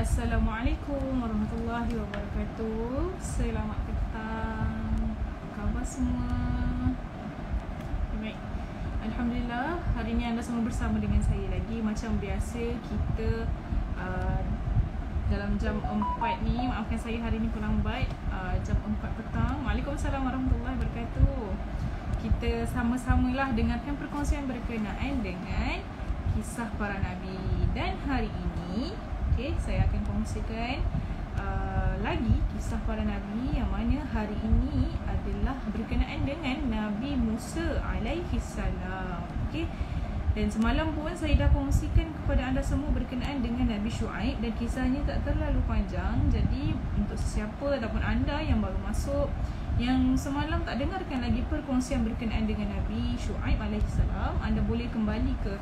Assalamualaikum warahmatullahi wabarakatuh. Selamat petang. Apa khabar semua? Baik. Alhamdulillah, hari ini anda semua bersama dengan saya lagi. Macam biasa kita dalam jam 4 ni, maafkan saya hari ni kurang baik, jam 4 petang. Waalaikumsalam warahmatullahi wabarakatuh. Kita sama-samalah dengarkan perkongsian berkenaan dengan kisah para nabi. Dan hari ini saya akan kongsikan lagi kisah para nabi, yang mana hari ini adalah berkenaan dengan Nabi Musa alaihi salam. Dan semalam pun saya dah kongsikan kepada anda semua berkenaan dengan Nabi Syuaib, dan kisahnya tak terlalu panjang. Jadi untuk sesiapa ataupun anda yang baru masuk, yang semalam tak dengarkan lagi perkongsian berkenaan dengan Nabi Syuaib alaihi salam, anda boleh kembali ke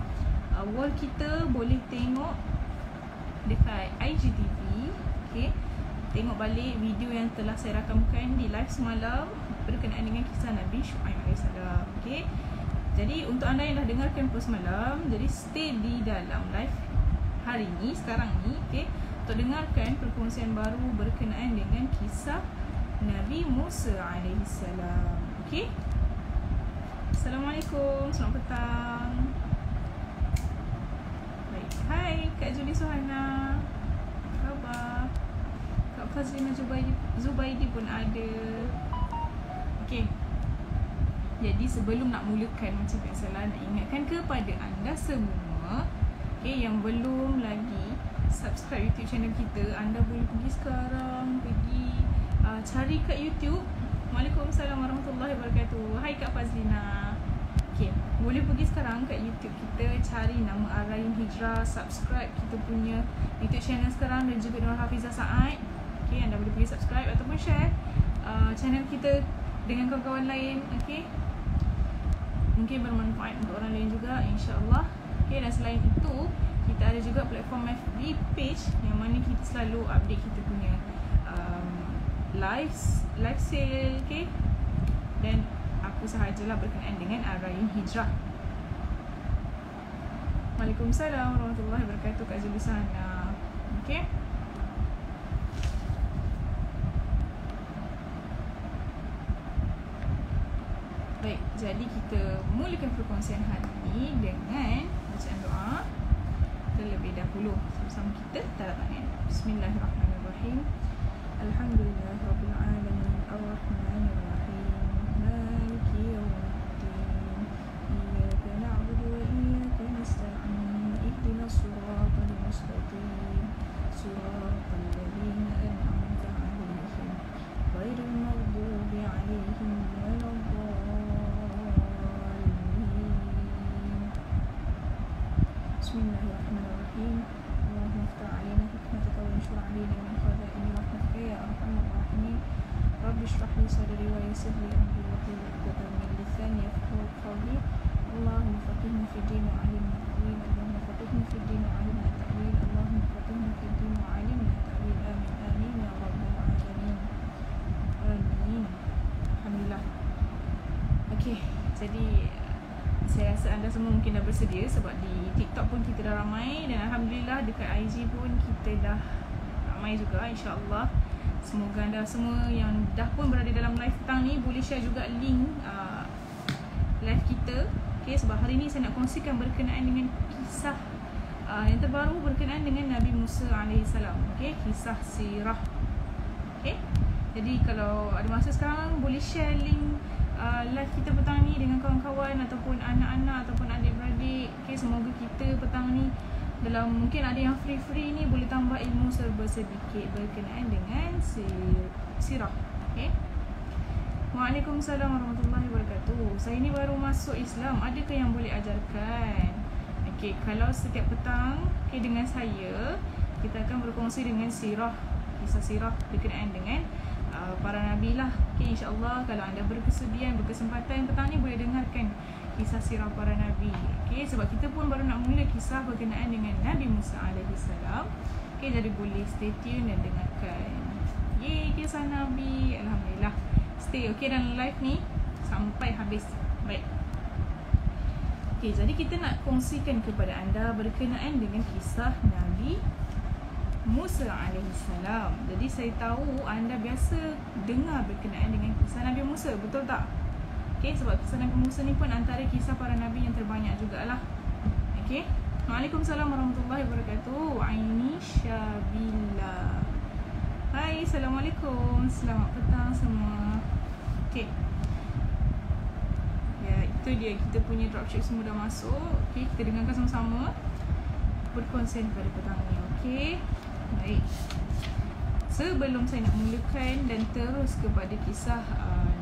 wall kita, boleh tengok dekat IGTV. Tengok balik video yang telah saya rakamkan di live semalam berkenaan dengan kisah Nabi Syuaib AS. Jadi untuk anda yang dah dengarkan post semalam, jadi stay di dalam live hari ni, sekarang ni, untuk dengarkan perkongsian baru berkenaan dengan kisah Nabi Musa AS. Assalamualaikum, selamat petang. Hai Kak Julie Suhana, apa khabar? Kak Fazlina Zubaidi pun ada. Jadi sebelum nak mulakan, macam biasalah, nak ingatkan kepada anda semua yang belum lagi subscribe YouTube channel kita, anda boleh pergi sekarang, pergi cari kat YouTube. Waalaikumsalam warahmatullahi wabarakatuh. Hai Kak Fazlina. Boleh pergi sekarang kat YouTube kita, cari nama Arayan Hijrah, subscribe kita punya YouTube channel sekarang, dan juga Nur Hafizah Saad. Anda boleh pergi subscribe ataupun share channel kita dengan kawan-kawan lain. Mungkin bermanfaat untuk orang lain juga, insya-Allah. Dan selain itu, kita ada juga platform FB page, yang mana kita selalu update kita punya live sale. Dan apa sahajalah berkenaan dengan Arayan Hijrah. Waalaikumsalam warahmatullahi wabarakatuh Kak Zulisana. Baik, jadi kita mulakan perkongsian hari ini dengan bacaan doa terlebih dahulu. Sama-sama kita taruh tangan. Bismillahirrahmanirrahim. Alhamdulillahirabbil alamin, arrahmanir rahim, maliki yaumiddin, iyyaka na'budu wa iyyaka nasta'in, ihdinas siratal mustaqim, siratal ladzina an'amta 'alaihim, ghairil maghdubi 'alaihim waladdallin. Bismillahirrahmanirrahim. Allahumma iftah 'alaina hikmataka wa anshur 'alaina min khaza'ini rahmatika ya arhamar rahimin. Rabbi shrah li sadri wa yassir li amri wahlul 'uqdatam min lisani yafqahu qawli. Allahumma faqihna fid din wa 'allimna ta'wil. Allahumma faqihna fid din wa 'allimna ta'wil. Allahumma faqihna fid din wa 'allimna ta'wil. Amin amin ya rabbal alamin. Amin. Alhamdulillah. Jadi saya rasa anda semua mungkin dah bersedia, sebab di TikTok pun kita dah ramai, dan Alhamdulillah dekat IG pun kita dah ramai juga, insya-Allah. Semoga anda semua yang dah pun berada dalam live petang ni boleh share juga link live kita. Sebab hari ni saya nak kongsikan berkenaan dengan kisah yang terbaru berkenaan dengan Nabi Musa AS. Kisah sirah. Jadi kalau ada masa sekarang, boleh share link live kita petang ni dengan kawan-kawan ataupun anak-anak ataupun adik-beradik. Semoga kita petang ni, dalam mungkin ada yang free ni, boleh tambah ilmu serba sedikit berkenaan dengan sirah. Waalaikumsalam warahmatullahi wabarakatuh. Saya ni baru masuk Islam, adakah yang boleh ajarkan? Kalau setiap petang dengan saya, kita akan berkongsi dengan kisah sirah berkenaan dengan para nabi lah. InsyaAllah kalau anda berkesediaan, berkesempatan petang ni, boleh dengarkan kisah sirah para nabi. Sebab kita pun baru nak mula kisah berkenaan dengan Nabi Musa AS. Jadi boleh stay tune dan dengarkan kisah nabi. Alhamdulillah, stay dalam live ni sampai habis. Baik. Jadi kita nak kongsikan kepada anda berkenaan dengan kisah Nabi Musa alaihissalam. Jadi saya tahu anda biasa dengar berkenaan dengan kisah Nabi Musa, betul tak? Okey, sebab kisah Nabi Musa ni pun antara kisah para nabi yang terbanyak jugalah. Okey. Waalaikumsalam warahmatullahi wabarakatuh. Aini Syabila. Hai, Assalamualaikum. Selamat petang semua. Okey. Ya, itu dia, kita punya dropship semua dah masuk. Okey, kita dengarkan sama-sama berkonsen pada petang ni. Okey. Baik. Sebelum saya nak mulakan dan terus kepada kisah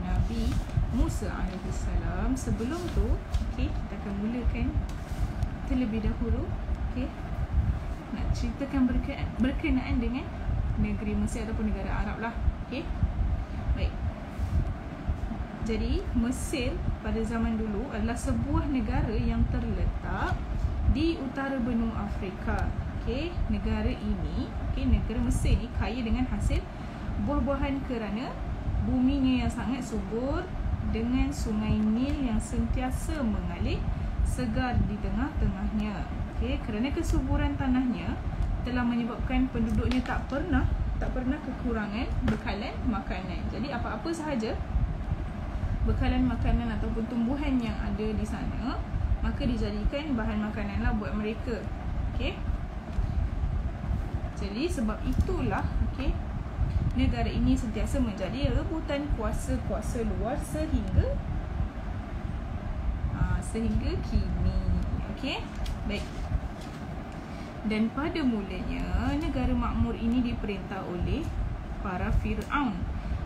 Nabi Musa alaihissalam, sebelum tu, okey, kita akan mulakan terlebih dahulu. Okey. Nak ceritakan berkenaan dengan negeri Mesir ataupun negara Arab lah. Okey. Baik. Jadi Mesir pada zaman dulu adalah sebuah negara yang terletak di utara benua Afrika. Okey, negara ini, okey, negara Mesir ni kaya dengan hasil buah-buahan kerana buminya yang sangat subur dengan sungai Nil yang sentiasa mengalir segar di tengah-tengahnya. Okey, kerana kesuburan tanahnya telah menyebabkan penduduknya tak pernah kekurangan bekalan makanan. Jadi apa-apa sahaja bekalan makanan ataupun tumbuhan yang ada di sana, maka dijadikan bahan makananlah buat mereka. Okey. Jadi sebab itulah, okey, negara ini sentiasa menjadi rebutan kuasa-kuasa luar sehingga kini. Okey. Baik. Dan pada mulanya negara makmur ini diperintah oleh para Fir'aun.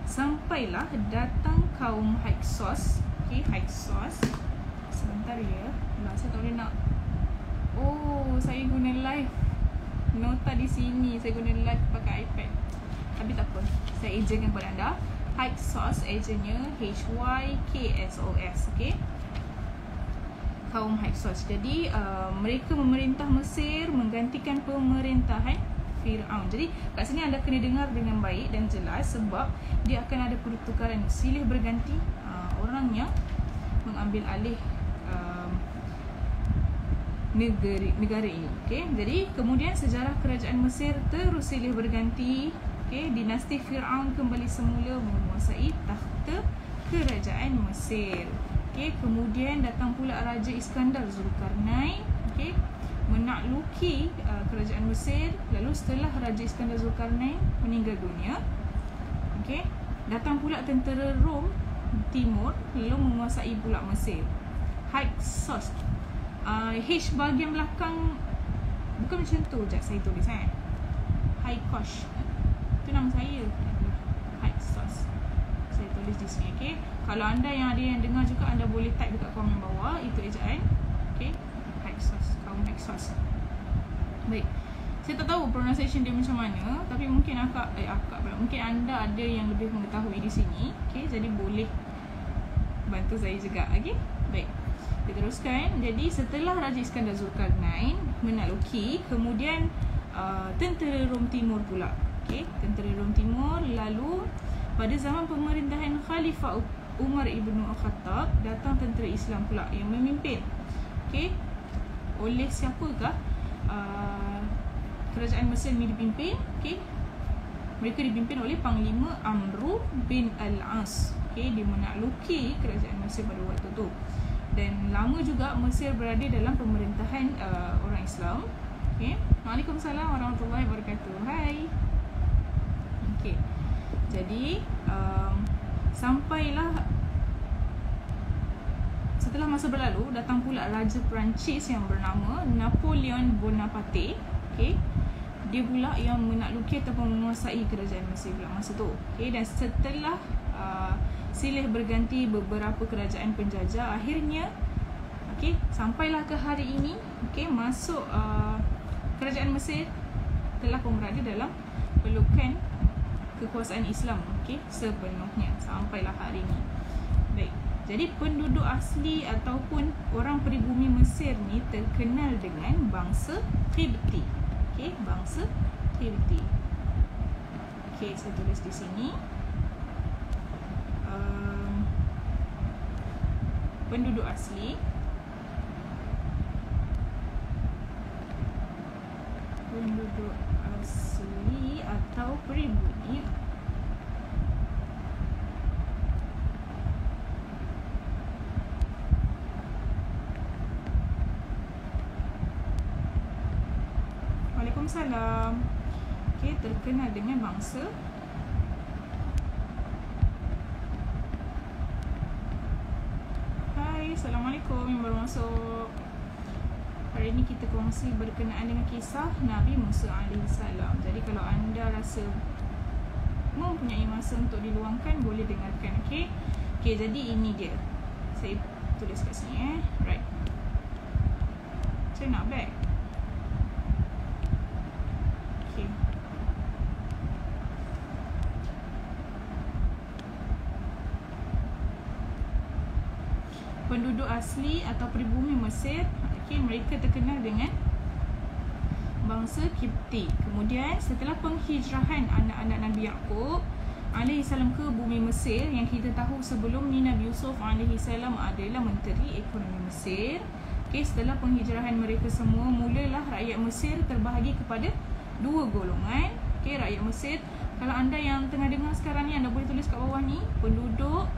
Sampailah datang kaum Hyksos. Okey, Hyksos. Sebentar ya. Saya tak boleh nak. Oh, saya guna live nota di sini. Saya guna live pakai iPad. Tapi tak apa. Saya ejenkan kepada anda. Hyksos, ejennya HYKSOS. Okey. Kaum Hyksos. Jadi mereka memerintah Mesir menggantikan pemerintahan Fir'aun. Jadi kat sini anda kena dengar dengan baik dan jelas sebab dia akan ada pertukaran silih berganti orang yang mengambil alih negara ini. Okey, jadi kemudian sejarah kerajaan Mesir terus silih berganti. Okey, dinasti Fir'aun kembali semula menguasai takhta kerajaan Mesir. Okey, kemudian datang pula Raja Iskandar Zulkarnain. Okey, menakluki kerajaan Mesir. Lalu setelah Raja Iskandar Zulkarnain meninggal dunia, okey, datang pula tentera Rom Timur lalu menguasai pula Mesir. Hyksos. H bahagian belakang bukan macam tu. Sekejap saya tulis Hyksos. Itu nama saya. Hyksos. Saya tulis di sini. Okey. Kalau anda yang ada yang dengar juga, anda boleh type dekat komen bawah itu ejaan. Okey. Hyksos, kaum Hyksos. Baik. Saya tak tahu pronunciation dia macam mana, tapi mungkin mungkin anda ada yang lebih mengetahui di sini. Okey, jadi boleh bantu saya juga. Okey. Baik. Kita teruskan. Jadi setelah Raja Iskandar Zulkarnain menakluki, kemudian tentera Rom Timur pula. Okey, tentera Rom Timur. Lalu pada zaman pemerintahan Khalifah Umar ibn Khattab, datang tentera Islam pula yang memimpin. Okey, oleh siapakah kerajaan Mesir ini dipimpin? Okey, mereka dipimpin oleh Panglima Amru bin Al-As. Okey, dia menakluki kerajaan Mesir pada waktu tu. Dan lama juga Mesir berada dalam pemerintahan orang Islam. Okey, Waalaikumsalam warahmatullahi wabarakatuh. Hai. Okey, jadi sampailah setelah masa berlalu, datang pula Raja Perancis yang bernama Napoleon Bonaparte. Okey, dia pula yang menakluki ataupun menguasai kerajaan Mesir pula masa tu. Okey, dan setelah silih berganti beberapa kerajaan penjajah, akhirnya okey, sampailah ke hari ini. Okey, masuk kerajaan Mesir telah pun berada dalam pelukan kekuasaan Islam. Okey, sepenuhnya sampailah hari ini. Baik. Jadi penduduk asli ataupun orang peribumi Mesir ni terkenal dengan bangsa Qibti. Okey, bangsa Qibti. Okey, saya tulis di sini. Penduduk asli asli atau pribumi? Waalaikumsalam. Okey, terkenal dengan bangsa. Hai, Assalamualaikum yang baru masuk. Hari ini kita kongsi berkenaan dengan kisah Nabi Musa AS. Jadi kalau anda rasa mempunyai masa untuk diluangkan, boleh dengarkan. Okey, jadi ini dia. Saya tulis kat sini Right. Saya nak back. Okey. Penduduk asli atau pribumi Mesir, mereka terkenal dengan bangsa Kipti. Kemudian setelah penghijrahan anak-anak Nabi Yaqub alaihissalam ke bumi Mesir, yang kita tahu sebelum ni Nabi Yusuf alaihissalam adalah menteri ekonomi Mesir. Setelah penghijrahan mereka semua, mulalah rakyat Mesir terbahagi kepada dua golongan. Rakyat Mesir, kalau anda yang tengah dengar sekarang ni, anda boleh tulis kat bawah ni penduduk.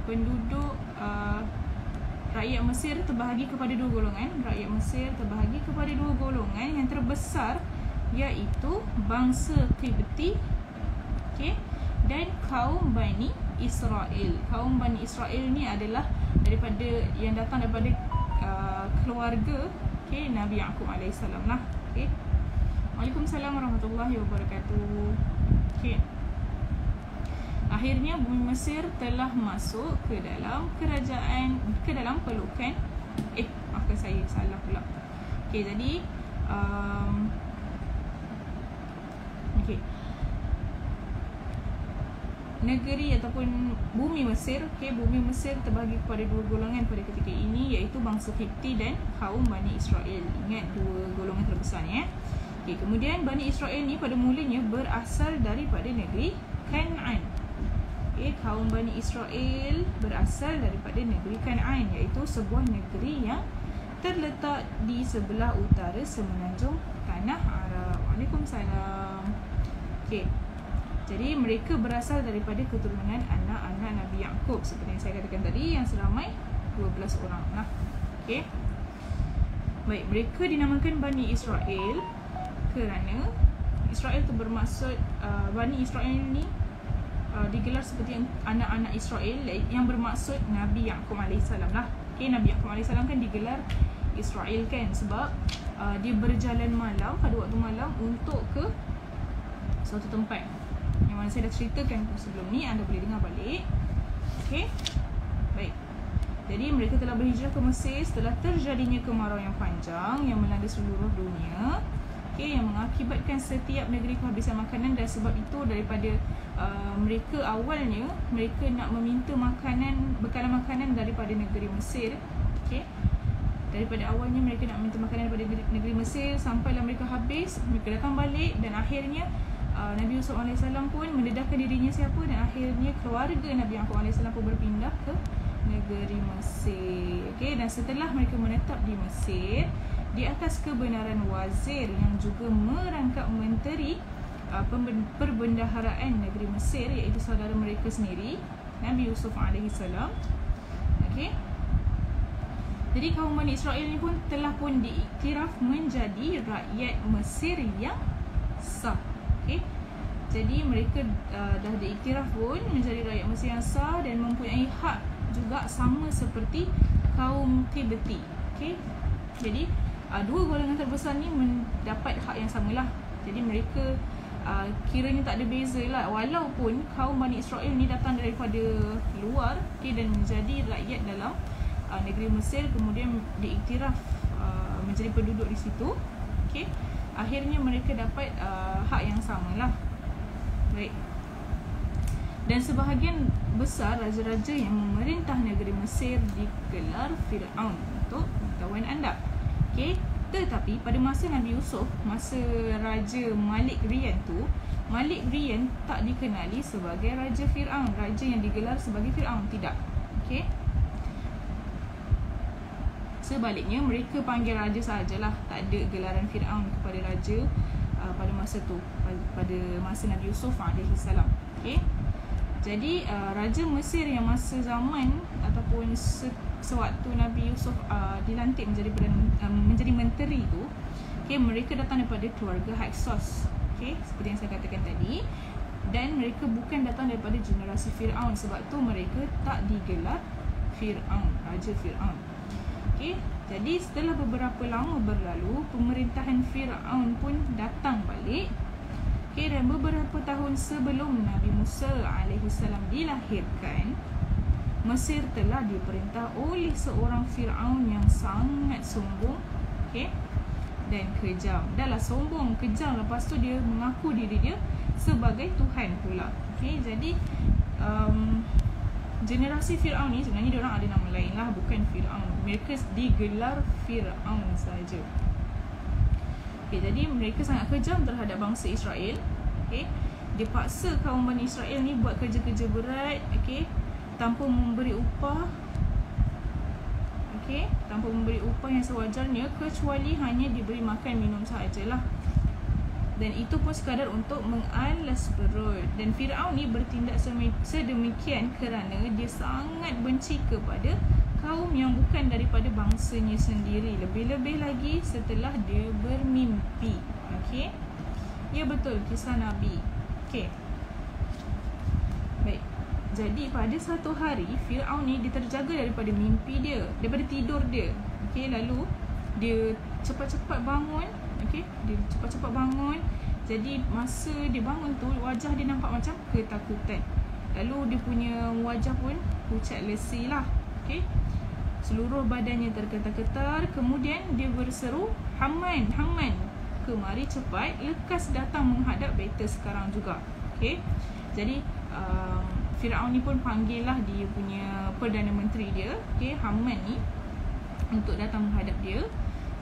Penduduk rakyat Mesir terbahagi kepada dua golongan. Rakyat Mesir terbahagi kepada dua golongan. Yang terbesar iaitu bangsa Qibti, dan kaum Bani Israel. Kaum Bani Israel ni adalah daripada yang datang daripada keluarga Nabi Yaqub alaihissalam lah. Waalaikumsalam warahmatullahi wabarakatuh. Akhirnya bumi Mesir telah masuk ke dalam kerajaan, ke dalam pelukan maafkan saya, salah pula. Jadi negeri ataupun bumi Mesir, bumi Mesir terbahagi kepada dua golongan pada ketika ini, iaitu bangsa Kipti dan kaum Bani Israel. Ingat dua golongan terbesar ni. Kemudian Bani Israel ni pada mulanya berasal daripada negeri Kan'an. Kaum Bani Israel berasal daripada negeri Kan'an, iaitu sebuah negeri yang terletak di sebelah utara semenanjung Tanah Arab. Waalaikumsalam. Jadi mereka berasal daripada keturunan anak-anak Nabi Yaqub, seperti yang saya katakan tadi, yang seramai 12 orang lah. Baik, mereka dinamakan Bani Israel kerana Israel tu bermaksud Bani Israel ni digelar seperti anak-anak Israel, yang bermaksud Nabi Yaqub alaihissalam lah. Nabi Yaqub alaihissalam kan digelar Israel kan sebab dia berjalan malam, pada waktu malam, untuk ke suatu tempat yang mana saya dah ceritakan sebelum ni, anda boleh dengar balik. Baik. Jadi mereka telah berhijrah ke Mesir setelah terjadinya kemarau yang panjang yang melanda seluruh dunia, yang mengakibatkan setiap negeri kehabisan makanan. Dan sebab itu daripada mereka awalnya mereka nak meminta bekalan makanan daripada negeri Mesir. Daripada awalnya mereka nak minta makanan daripada negeri Mesir, sampailah mereka habis, mereka datang balik, dan akhirnya Nabi Yusuf AS pun mendedahkan dirinya siapa, dan akhirnya keluarga Nabi Yaqub AS pun berpindah ke negeri Mesir. Dan setelah mereka menetap di Mesir di atas kebenaran wazir yang juga merangkap menteri perbendaharaan negeri Mesir, iaitu saudara mereka sendiri, Nabi Yusuf alaihissalam. Jadi kaum Bani Israel ni pun telah pun diiktiraf menjadi rakyat Mesir yang sah. Jadi mereka dah diiktiraf pun menjadi rakyat Mesir yang sah dan mempunyai hak juga sama seperti kaum Qibti. Jadi dua golongan terbesar ni mendapat hak yang samalah. Jadi mereka kiranya tak ada beza lah, walaupun kaum Bani Israel ni datang daripada luar, dan menjadi rakyat dalam negeri Mesir, kemudian diiktiraf menjadi penduduk di situ. Akhirnya mereka dapat hak yang samalah. Baik. Dan sebahagian besar raja-raja yang memerintah negeri Mesir digelar Fir'aun, untuk pengetahuan anda. Tetapi pada masa Nabi Yusuf, masa Raja Malik Rian tu, Malik Rian tak dikenali sebagai Raja Fir'aun, raja yang digelar sebagai Fir'aun, tidak. Sebaliknya mereka panggil raja sahajalah, tak ada gelaran Fir'aun kepada raja pada masa tu, pada masa Nabi Yusuf alaihi salam. Okey. Jadi raja Mesir yang masa zaman ataupun sewaktu Nabi Yusuf dilantik menjadi menteri tu, okey, mereka datang daripada keluarga Hyksos. Okey, seperti yang saya katakan tadi. Dan mereka bukan datang daripada generasi Firaun, sebab tu mereka tak digelar Firaun, Raja Firaun. Okey, jadi setelah beberapa lama berlalu, pemerintahan Firaun pun datang balik. Okey, dan beberapa tahun sebelum Nabi Musa alaihi salam dilahirkan, Mesir telah diperintah oleh seorang Firaun yang sangat sombong, okey, dan kejam. Dah lah sombong, kejam, lepas tu dia mengaku diri dia sebagai Tuhan pula. Okey, jadi generasi Firaun ni sebenarnya diorang ada nama lain lah, bukan Firaun. Mereka digelar Firaun saja. Okey, jadi mereka sangat kejam terhadap bangsa Israel. Okey, dia paksa kaum Bani Israel ni buat kerja-kerja berat, okey, tanpa memberi upah. Okey, tanpa memberi upah yang sewajarnya, kecuali hanya diberi makan minum sahajalah. Dan itu pun sekadar untuk mengalas perut. Dan Firaun ni bertindak sedemikian kerana dia sangat benci kepada kaum yang bukan daripada bangsanya sendiri. Lebih-lebih lagi setelah dia bermimpi. Okey, ya betul, kisah Nabi. Okey, baik. Jadi pada satu hari Firaun ni dia terjaga daripada mimpi dia, daripada tidur dia. Okey, lalu dia cepat-cepat bangun. Okey, dia cepat-cepat bangun. Jadi masa dia bangun tu, wajah dia nampak macam ketakutan. Lalu dia punya wajah pun pucat lesi lah. Okey, seluruh badannya tergetar-getar. Kemudian dia berseru, Haman, Haman, kemari cepat, lekas datang menghadap beta sekarang juga. Okey, jadi Firaun ni pun panggil lah dia punya Perdana Menteri dia, okey, Haman ni, untuk datang menghadap dia.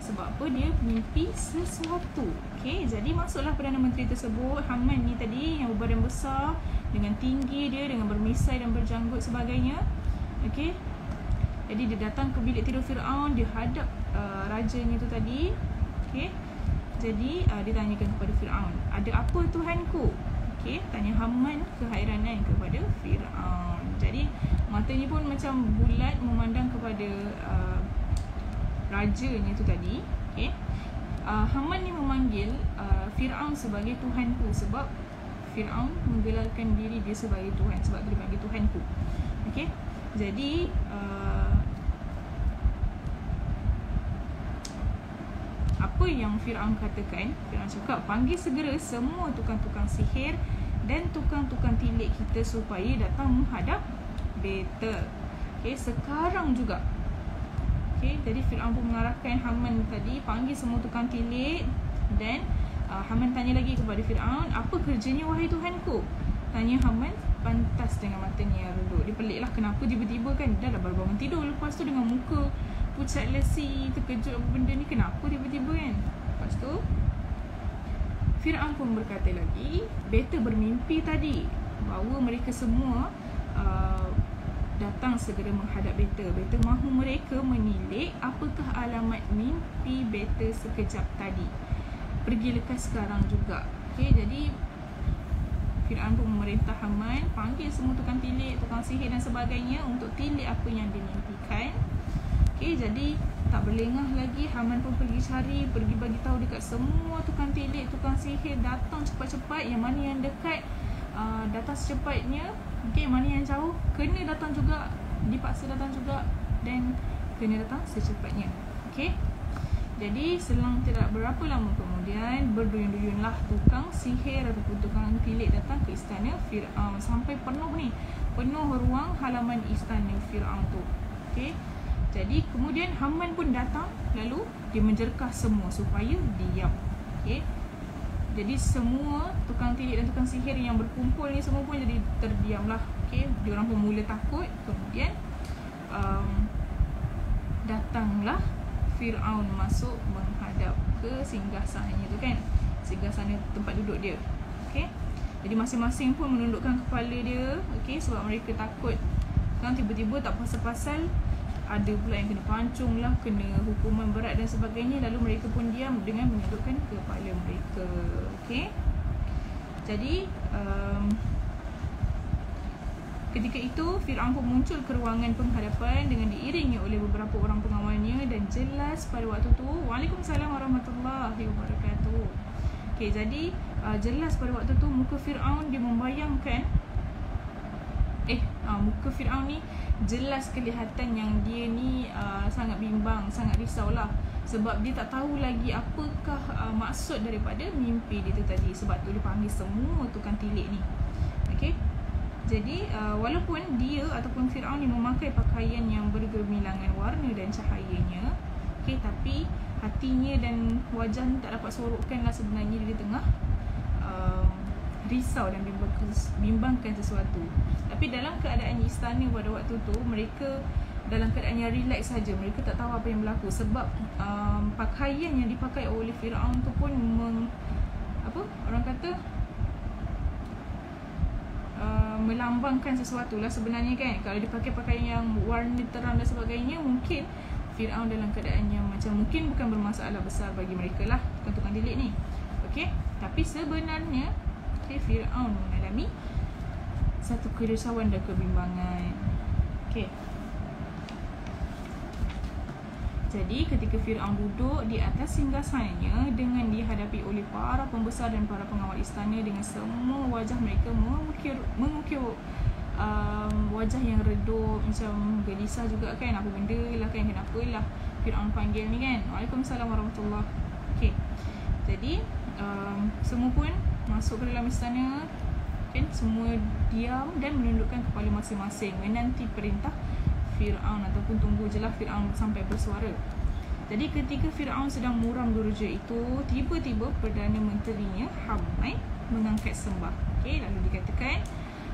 Sebab apa? Dia mimpi sesuatu. Okey, jadi masuklah Perdana Menteri tersebut. Haman ni tadi yang berbadan besar, dengan tinggi dia, dengan bermisai dan berjanggut sebagainya. Okey, jadi dia datang ke bilik tidur Firaun. Dia hadap rajanya tu tadi. Okey, jadi dia tanyakan kepada Firaun, ada apa Tuhanku? Okey, tanya Haman kehairanan kepada Firaun. Jadi matanya pun macam bulat memandang kepada rajanya tu tadi. Okey, Haman ni memanggil Firaun sebagai Tuhanku, sebab Firaun menggelarkan diri dia sebagai Tuhan, sebab dia panggil Tuhanku. Okey, jadi apa yang Firaun katakan? Firaun cakap, panggil segera semua tukang-tukang sihir dan tukang-tukang tilik kita supaya datang menghadap beta. Okey, sekarang juga. Okey, jadi Firaun pun mengarahkan Haman tadi, panggil semua tukang tilik. Dan Haman tanya lagi kepada Firaun, apa kerjanya wahai Tuhanku? Tanya Haman, pantas dengan matanya yang redup. Dia pelik lah, kenapa tiba-tiba kan, dah baru bangun tidur, lepas tu dengan muka pucat lesi, terkejut apa benda ni, kenapa tiba-tiba kan. Lepas tu Firaun pun berkata lagi, beta bermimpi tadi bahawa mereka semua datang segera menghadap beta. Beta mahu mereka menilik apakah alamat mimpi beta sekejap tadi. Pergi lekas sekarang juga. Okey, jadi Firaun pun memerintah Haman panggil semua tukang tilik, tukang sihir dan sebagainya untuk tilik apa yang dimimpikan. Okey, jadi tak berlengah lagi, Haman pun pergi cari, pergi bagi tahu dekat semua tukang tilik, tukang sihir, datang cepat-cepat. Yang mana yang dekat datang secepatnya. Okey, mana yang jauh kena datang juga, dipaksa datang juga, dan kena datang secepatnya. Okey, jadi selang tidak berapa lama kemudian, berduyun-duyunlah tukang sihir ataupun tukang tilik datang ke istana Firaun. Sampai penuh ni, penuh ruang halaman istana Firaun tu. Okey, jadi kemudian Haman pun datang, lalu dia menjerkah semua supaya diam. Okey, jadi semua tukang tilik dan tukang sihir yang berkumpul ni semua pun jadi terdiamlah. Okey, diorang pun mula takut. Kemudian datanglah Firaun masuk menghadap ke singgasananya tu kan, singgasana tempat duduk dia. Okey, jadi masing-masing pun menundukkan kepala dia. Okey, sebab mereka takut kan tiba-tiba tak pasal-pasal ada pula yang kena pancung lah, kena hukuman berat dan sebagainya. Lalu mereka pun diam dengan menundukkan kepala mereka. Okay. Jadi ketika itu Fir'aun pun muncul ke ruangan penghadapan dengan diiringi oleh beberapa orang pengawalnya, dan jelas pada waktu tu, Waalaikumsalam warahmatullahi wabarakatuh. Okay, jadi jelas pada waktu tu muka Fir'aun dia membayangkan muka Fir'aun ni jelas kelihatan yang dia ni sangat bimbang, sangat risaulah. Sebab dia tak tahu lagi apakah maksud daripada mimpi dia tu tadi. Sebab tu dia panggil semua tukang tilik ni. Okay. Jadi walaupun dia ataupun Fir'aun ni memakai pakaian yang bergemilangan warna dan cahayanya, okay, tapi hatinya dan wajahnya tak dapat sorokkan lah sebenarnya dia tengah risau dan bimbangkan sesuatu. Tapi dalam keadaan istana pada waktu tu, mereka dalam keadaan yang relax saja. Mereka tak tahu apa yang berlaku. Sebab pakaian yang dipakai oleh Fir'aun tu pun orang kata melambangkan sesuatu lah sebenarnya kan. Kalau dia pakai pakaian yang warna terang dan sebagainya, mungkin Fir'aun dalam keadaan yang macam mungkin bukan bermasalah besar bagi mereka lah, tukang tilik ni. Okay. Tapi sebenarnya Fir'aun mengalami satu kerisauan dan kebimbangan. Okay. Jadi ketika Fir'aun duduk di atas singgasananya dengan dihadapi oleh para pembesar dan para pengawal istana, dengan semua wajah mereka mengukir wajah yang redup, macam gelisah juga kan, apa benda lah kan, kenapa lah Fir'aun panggil ni kan. Waalaikumsalam warahmatullahi. Okay. Jadi semua pun masuk ke dalam istana kan, semua diam dan menundukkan kepala masing-masing menanti perintah Fir'aun, ataupun tunggu je lah Fir'aun sampai bersuara. Jadi ketika Fir'aun sedang muram durja itu, tiba-tiba Perdana Menterinya Hamman mengangkat sembah. Okay, lalu dikatakan,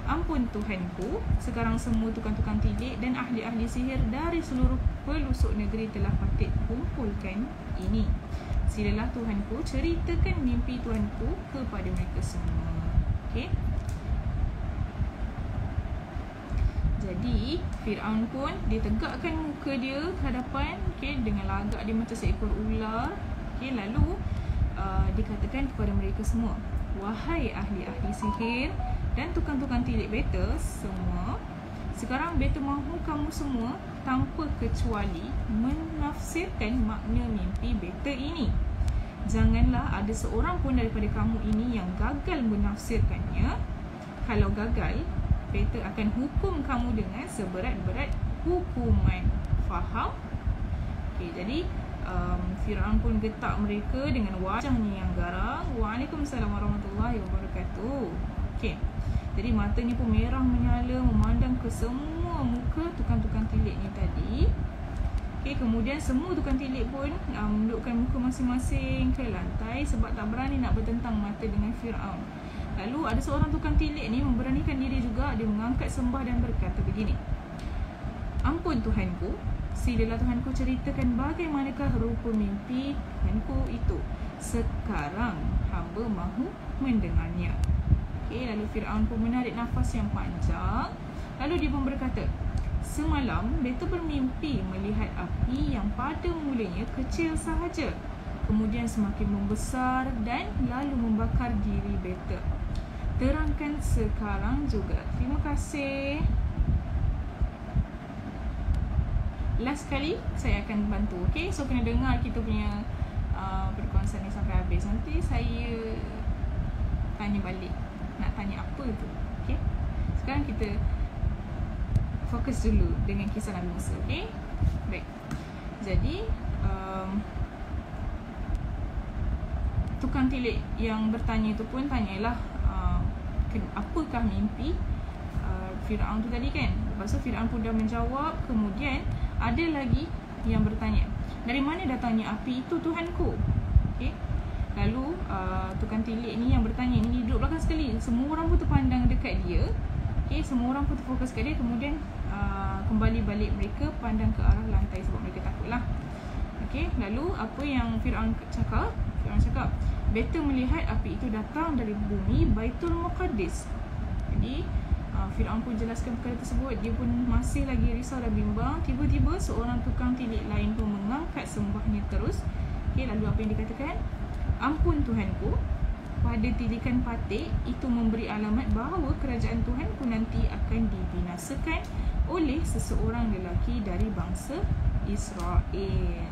ampun Tuhanku, sekarang semua tukang-tukang tilik dan ahli-ahli sihir dari seluruh pelosok negeri telah patut kumpulkan ini. Silalah Tuhanku ceritakan mimpi Tuhanku kepada mereka semua. Okay. Jadi Fir'aun pun dia tegakkan muka dia ke hadapan, okay, dengan lagak dia macam seekor ular. Okay, lalu dikatakan kepada mereka semua, wahai ahli-ahli sihir dan tukang-tukang tilik beta semua, sekarang beta mahu kamu semua tanpa kecuali menafsirkan makna mimpi beta ini. Janganlah ada seorang pun daripada kamu ini yang gagal menafsirkannya. Kalau gagal, beta akan hukum kamu dengan seberat-berat hukuman. Faham? Okay, jadi Fir'aun pun getak mereka dengan wajahnya yang garang. Waalaikumsalam warahmatullahi wabarakatuh. Okay, jadi matanya pun merah menyala memandang ke semua muka tukang-tukang tilik ni tadi. Okay, kemudian semua tukang tilik pun menundukkan muka masing-masing ke lantai sebab tak berani nak bertentang mata dengan Fir'aun. Lalu ada seorang tukang tilik ni memberanikan diri juga. Dia mengangkat sembah dan berkata begini, ampun Tuhanku, silalah Tuhanku ceritakan bagaimanakah rupa mimpi Tuhanku itu. Sekarang hamba mahu mendengarnya. Okay, lalu Fir'aun pun menarik nafas yang panjang. Lalu dia pun berkata, semalam beta bermimpi melihat api yang pada mulanya kecil sahaja, kemudian semakin membesar dan lalu membakar diri beta. Terangkan sekarang juga. Terima kasih. Last kali saya akan bantu. Okay, so kena dengar kita punya perkongsian ni sampai habis. Nanti saya tanya balik nak tanya apa tu. Okay, sekarang kita fokus dulu dengan kisah Nabi Musa. Okay, baik. Jadi tukang tilik yang bertanya tu pun tanyalah apakah mimpi Fir'aun tu tadi kan. Lepas tu Fir'aun pun dah menjawab. Kemudian ada lagi yang bertanya, dari mana datangnya api itu Tuhanku? Okay. Lalu tukang tilik ni yang bertanya ni duduk belakang sekali. Semua orang pun terpandang dekat dia. Okay, semua orang pun terfokus kat dia. Kemudian kembali balik mereka pandang ke arah lantai sebab mereka takut lah. Okay, lalu apa yang Fir'aun cakap? Fir'aun cakap, beta melihat api itu datang dari bumi Baitul Muqaddis. Jadi Fir'aun pun jelaskan perkara tersebut. Dia pun masih lagi risau dan bimbang. Tiba-tiba seorang tukang tilik lain pun mengangkat sembahnya terus. Lalu apa yang dikatakan? Ampun Tuhanku, pada tilikan patik itu memberi alamat bahawa kerajaan Tuhanku nanti akan dibinasakan oleh seseorang lelaki dari bangsa Israel.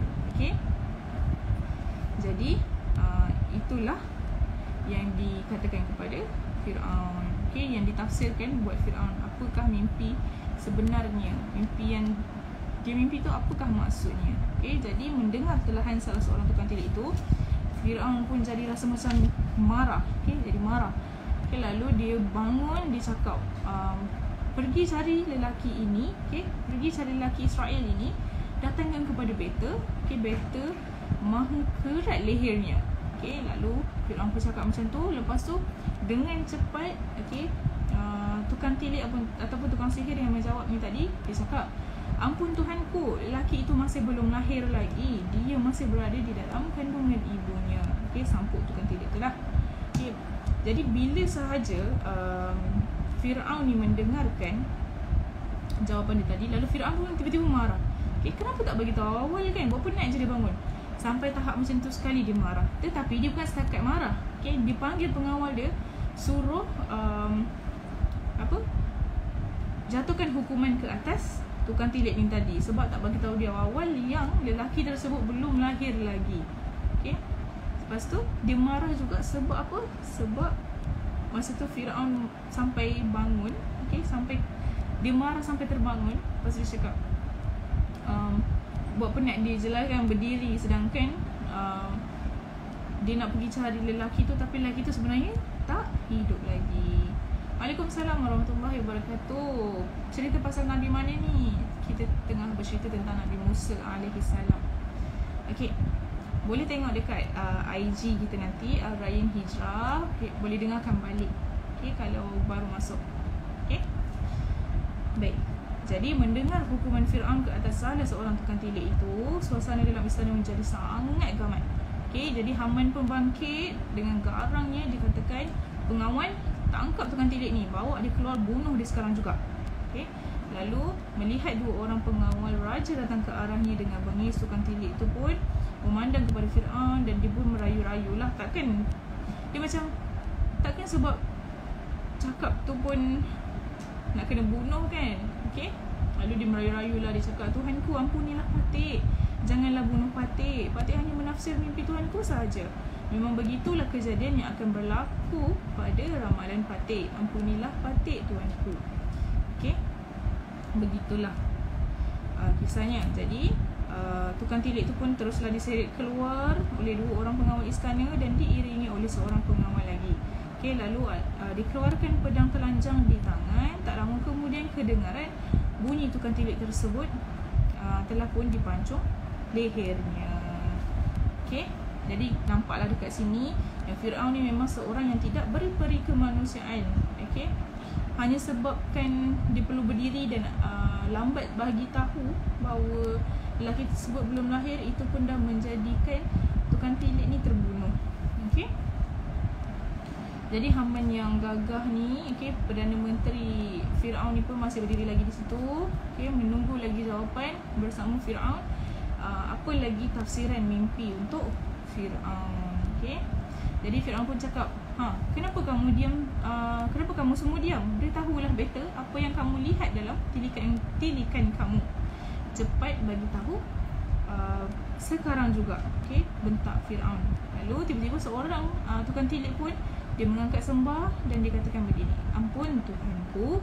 Jadi itulah yang dikatakan kepada Fir'aun. Yang ditafsirkan buat Fir'aun, apakah mimpi sebenarnya, mimpi yang dia mimpi tu apakah maksudnya. Jadi mendengar kelahan salah seorang tukang tilik itu, Fir'aun pun jadi rasa macam marah. Jadi marah. Lalu dia bangun, dia cakap, pergi cari lelaki ini, pergi cari lelaki Israel ini, datangkan kepada Beta. Beta mahu kerat lehernya. Lalu Fir'aun pun cakap macam tu. Lepas tu dengan cepat, tukang tilik ataupun tukang sihir yang menjawab ni tadi, dia cakap, ampun Tuhanku, lelaki itu masih belum lahir lagi, dia masih berada di dalam kandungan ibunya. Sampuk tukang tilik tu lah. Jadi bila sahaja Fir'aun ni mendengarkan jawapan dia tadi, lalu Fir'aun pun tiba-tiba marah. Kenapa tak bagi tahu awal kan? Buat penat je dia bangun. Sampai tahap macam tu sekali dia marah. Tetapi dia bukan setakat marah. Dia panggil pengawal dia, suruh jatuhkan hukuman ke atas tukang tilik ni tadi, sebab tak bagi tahu dia awal yang lelaki tersebut belum lahir lagi. Lepas tu dia marah juga sebab apa? Sebab masa tu Fir'aun sampai bangun, sampai dia marah sampai terbangun. Lepas tu dia cakap, buat penat dia jelaskan berdiri, sedangkan dia nak pergi cari lelaki tu, tapi lelaki tu sebenarnya tak hidup lagi. Waalaikumsalam warahmatullahi wabarakatuh. Cerita pasal Nabi mana ni? Kita tengah bercerita tentang Nabi Musa alaihissalam. Boleh tengok dekat IG kita nanti, Al-Rayyan Hijrah. Boleh dengarkan balik kalau baru masuk. Baik. Jadi mendengar hukuman Fir'aun ke atas salah seorang tukang tilik itu, suasana dalam istana menjadi sangat gamat. Jadi Haman pun bangkit dengan garangnya. Dikatakan, pengawal, tangkap tukang tilik ni, bawa dia keluar, bunuh dia sekarang juga. Lalu melihat dua orang pengawal raja datang ke arahnya dengan bengis, tukang tilik itu pun memandang kepada Fir'aun dan dia pun merayu-rayu lah. Takkan sebab cakap tu pun nak kena bunuh kan. Lalu dia merayu-rayu lah. Dia cakap, Tuhanku, ampunilah Patik, janganlah bunuh Patik. Patik hanya menafsir mimpi Tuhanku sahaja. Memang begitulah kejadian yang akan berlaku pada ramalan Patik. Ampunilah Patik, Tuhanku. Begitulah kisahnya. Jadi tukang tilik tu pun teruslah diseret keluar oleh dua orang pengawal istana dan diiringi oleh seorang pengawal lagi. Lalu dikeluarkan pedang telanjang di tangan. Tak lama kemudian kedengaran bunyi tukang tilik tersebut telah pun dipancung lehernya. Jadi nampaklah dekat sini yang Fir'aun ni memang seorang yang tidak berperi kemanusiaan. Hanya sebabkan dia perlu berdiri dan lambat bagi tahu bahawa lelaki tersebut belum lahir, itu pun dah menjadikan tukang tilik ni terbunuh. Jadi Haman yang gagah ni, Perdana Menteri Fir'aun ni pun masih berdiri lagi di situ, menunggu lagi jawapan bersama Fir'aun. Apa lagi tafsiran mimpi untuk Fir'aun. Jadi Fir'aun pun cakap, kenapa kamu diam? Kenapa kamu semua diam? Beritahulah better apa yang kamu lihat dalam tilikan kamu. Cepat bagi tahu sekarang juga. Bentak Fir'aun. Lalu tiba-tiba seorang tukang tilik pun dia mengangkat sembah dan dia katakan begini, ampun Tuhanku,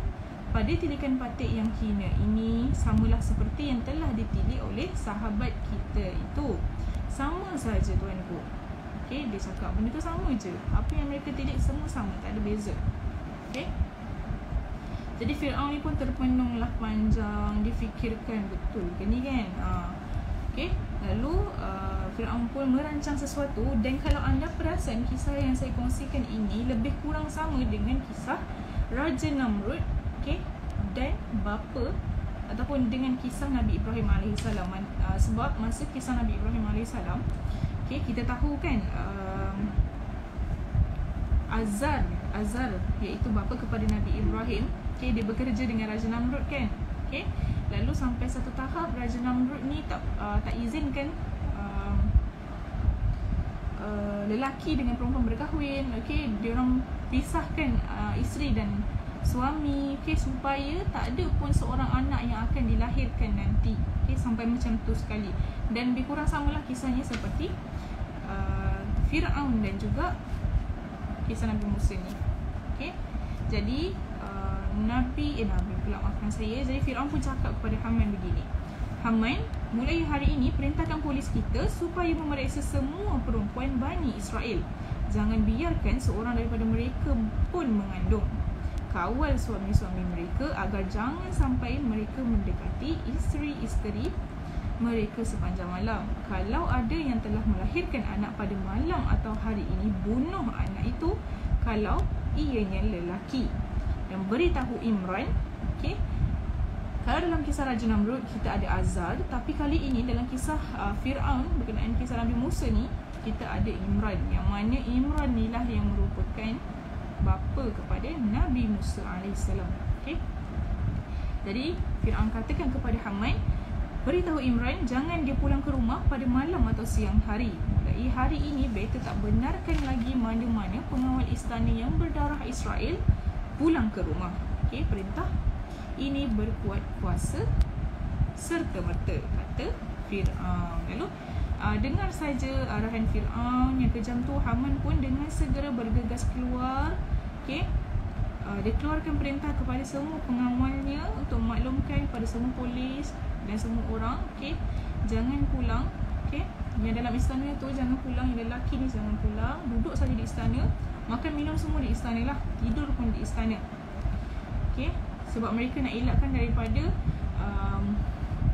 pada tilikan Patik yang hina ini samalah seperti yang telah ditilik oleh sahabat kita itu. Sama saja Tuhanku. Dia cakap benda tu sama je. Apa yang mereka tilik semua sama, tak ada beza. Jadi Fir'aun ni pun terpenunglah panjang. Dia fikirkan betul ke ni kan. Lalu Fir'aun pun merancang sesuatu. Dan kalau anda perasan, kisah yang saya kongsikan ini lebih kurang sama dengan kisah Raja Namrud dan bapa, ataupun dengan kisah Nabi Ibrahim AS. Sebab masa kisah Nabi Ibrahim AS, kita tahu kan Azar iaitu bapa kepada Nabi Ibrahim. Okay, dia bekerja dengan Raja Namrud kan. Okay, lalu sampai satu tahap Raja Namrud ni tak izinkan lelaki dengan perempuan berkahwin. Okay, dia orang pisahkan isteri dan suami, okay, supaya tak ada pun seorang anak yang akan dilahirkan nanti. Okay, sampai macam tu sekali. Dan lebih kurang samalah kisahnya seperti Fir'aun dan juga kisah Nabi Musa ni. Okay, jadi Nabi pula, maafkan saya. Jadi Fir'aun pun cakap kepada Haman begini, Haman, mulai hari ini perintahkan polis kita supaya memeriksa semua perempuan Bani Israel. Jangan biarkan seorang daripada mereka pun mengandung. Kawal suami-suami mereka agar jangan sampai mereka mendekati isteri-isteri mereka sepanjang malam. Kalau ada yang telah melahirkan anak pada malam atau hari ini, bunuh anak itu kalau ianya lelaki. Dan beritahu Imran. Okay, kalau dalam kisah Raja Namrud kita ada Azar, tapi kali ini dalam kisah Fir'aun berkenaan kisah Nabi Musa ni, kita ada Imran, yang mana Imran ni lah yang merupakan bapa kepada Nabi Musa AS. Okay, jadi Fir'aun katakan kepada Haman, beritahu Imran jangan dia pulang ke rumah pada malam atau siang hari. Mulai hari ini beta tak benarkan lagi mana-mana pengawal istana yang berdarah Israel pulang ke rumah. Okay, perintah ini berkuat kuasa serta-merta, kata Fir'aun. Lalu dengar saja arahan Fir'aun yang kejam tu, Haman pun dengan segera bergegas keluar. Okay, dia keluarkan perintah kepada semua pengawalnya untuk memaklumkan kepada semua polis dan semua orang, okay, jangan pulang. Okay, yang dalam istana tu jangan pulang, yang lelaki ni jangan pulang, duduk saja di istana, makan minum semua di istana lah, tidur pun di istana. Okay, sebab mereka nak elakkan daripada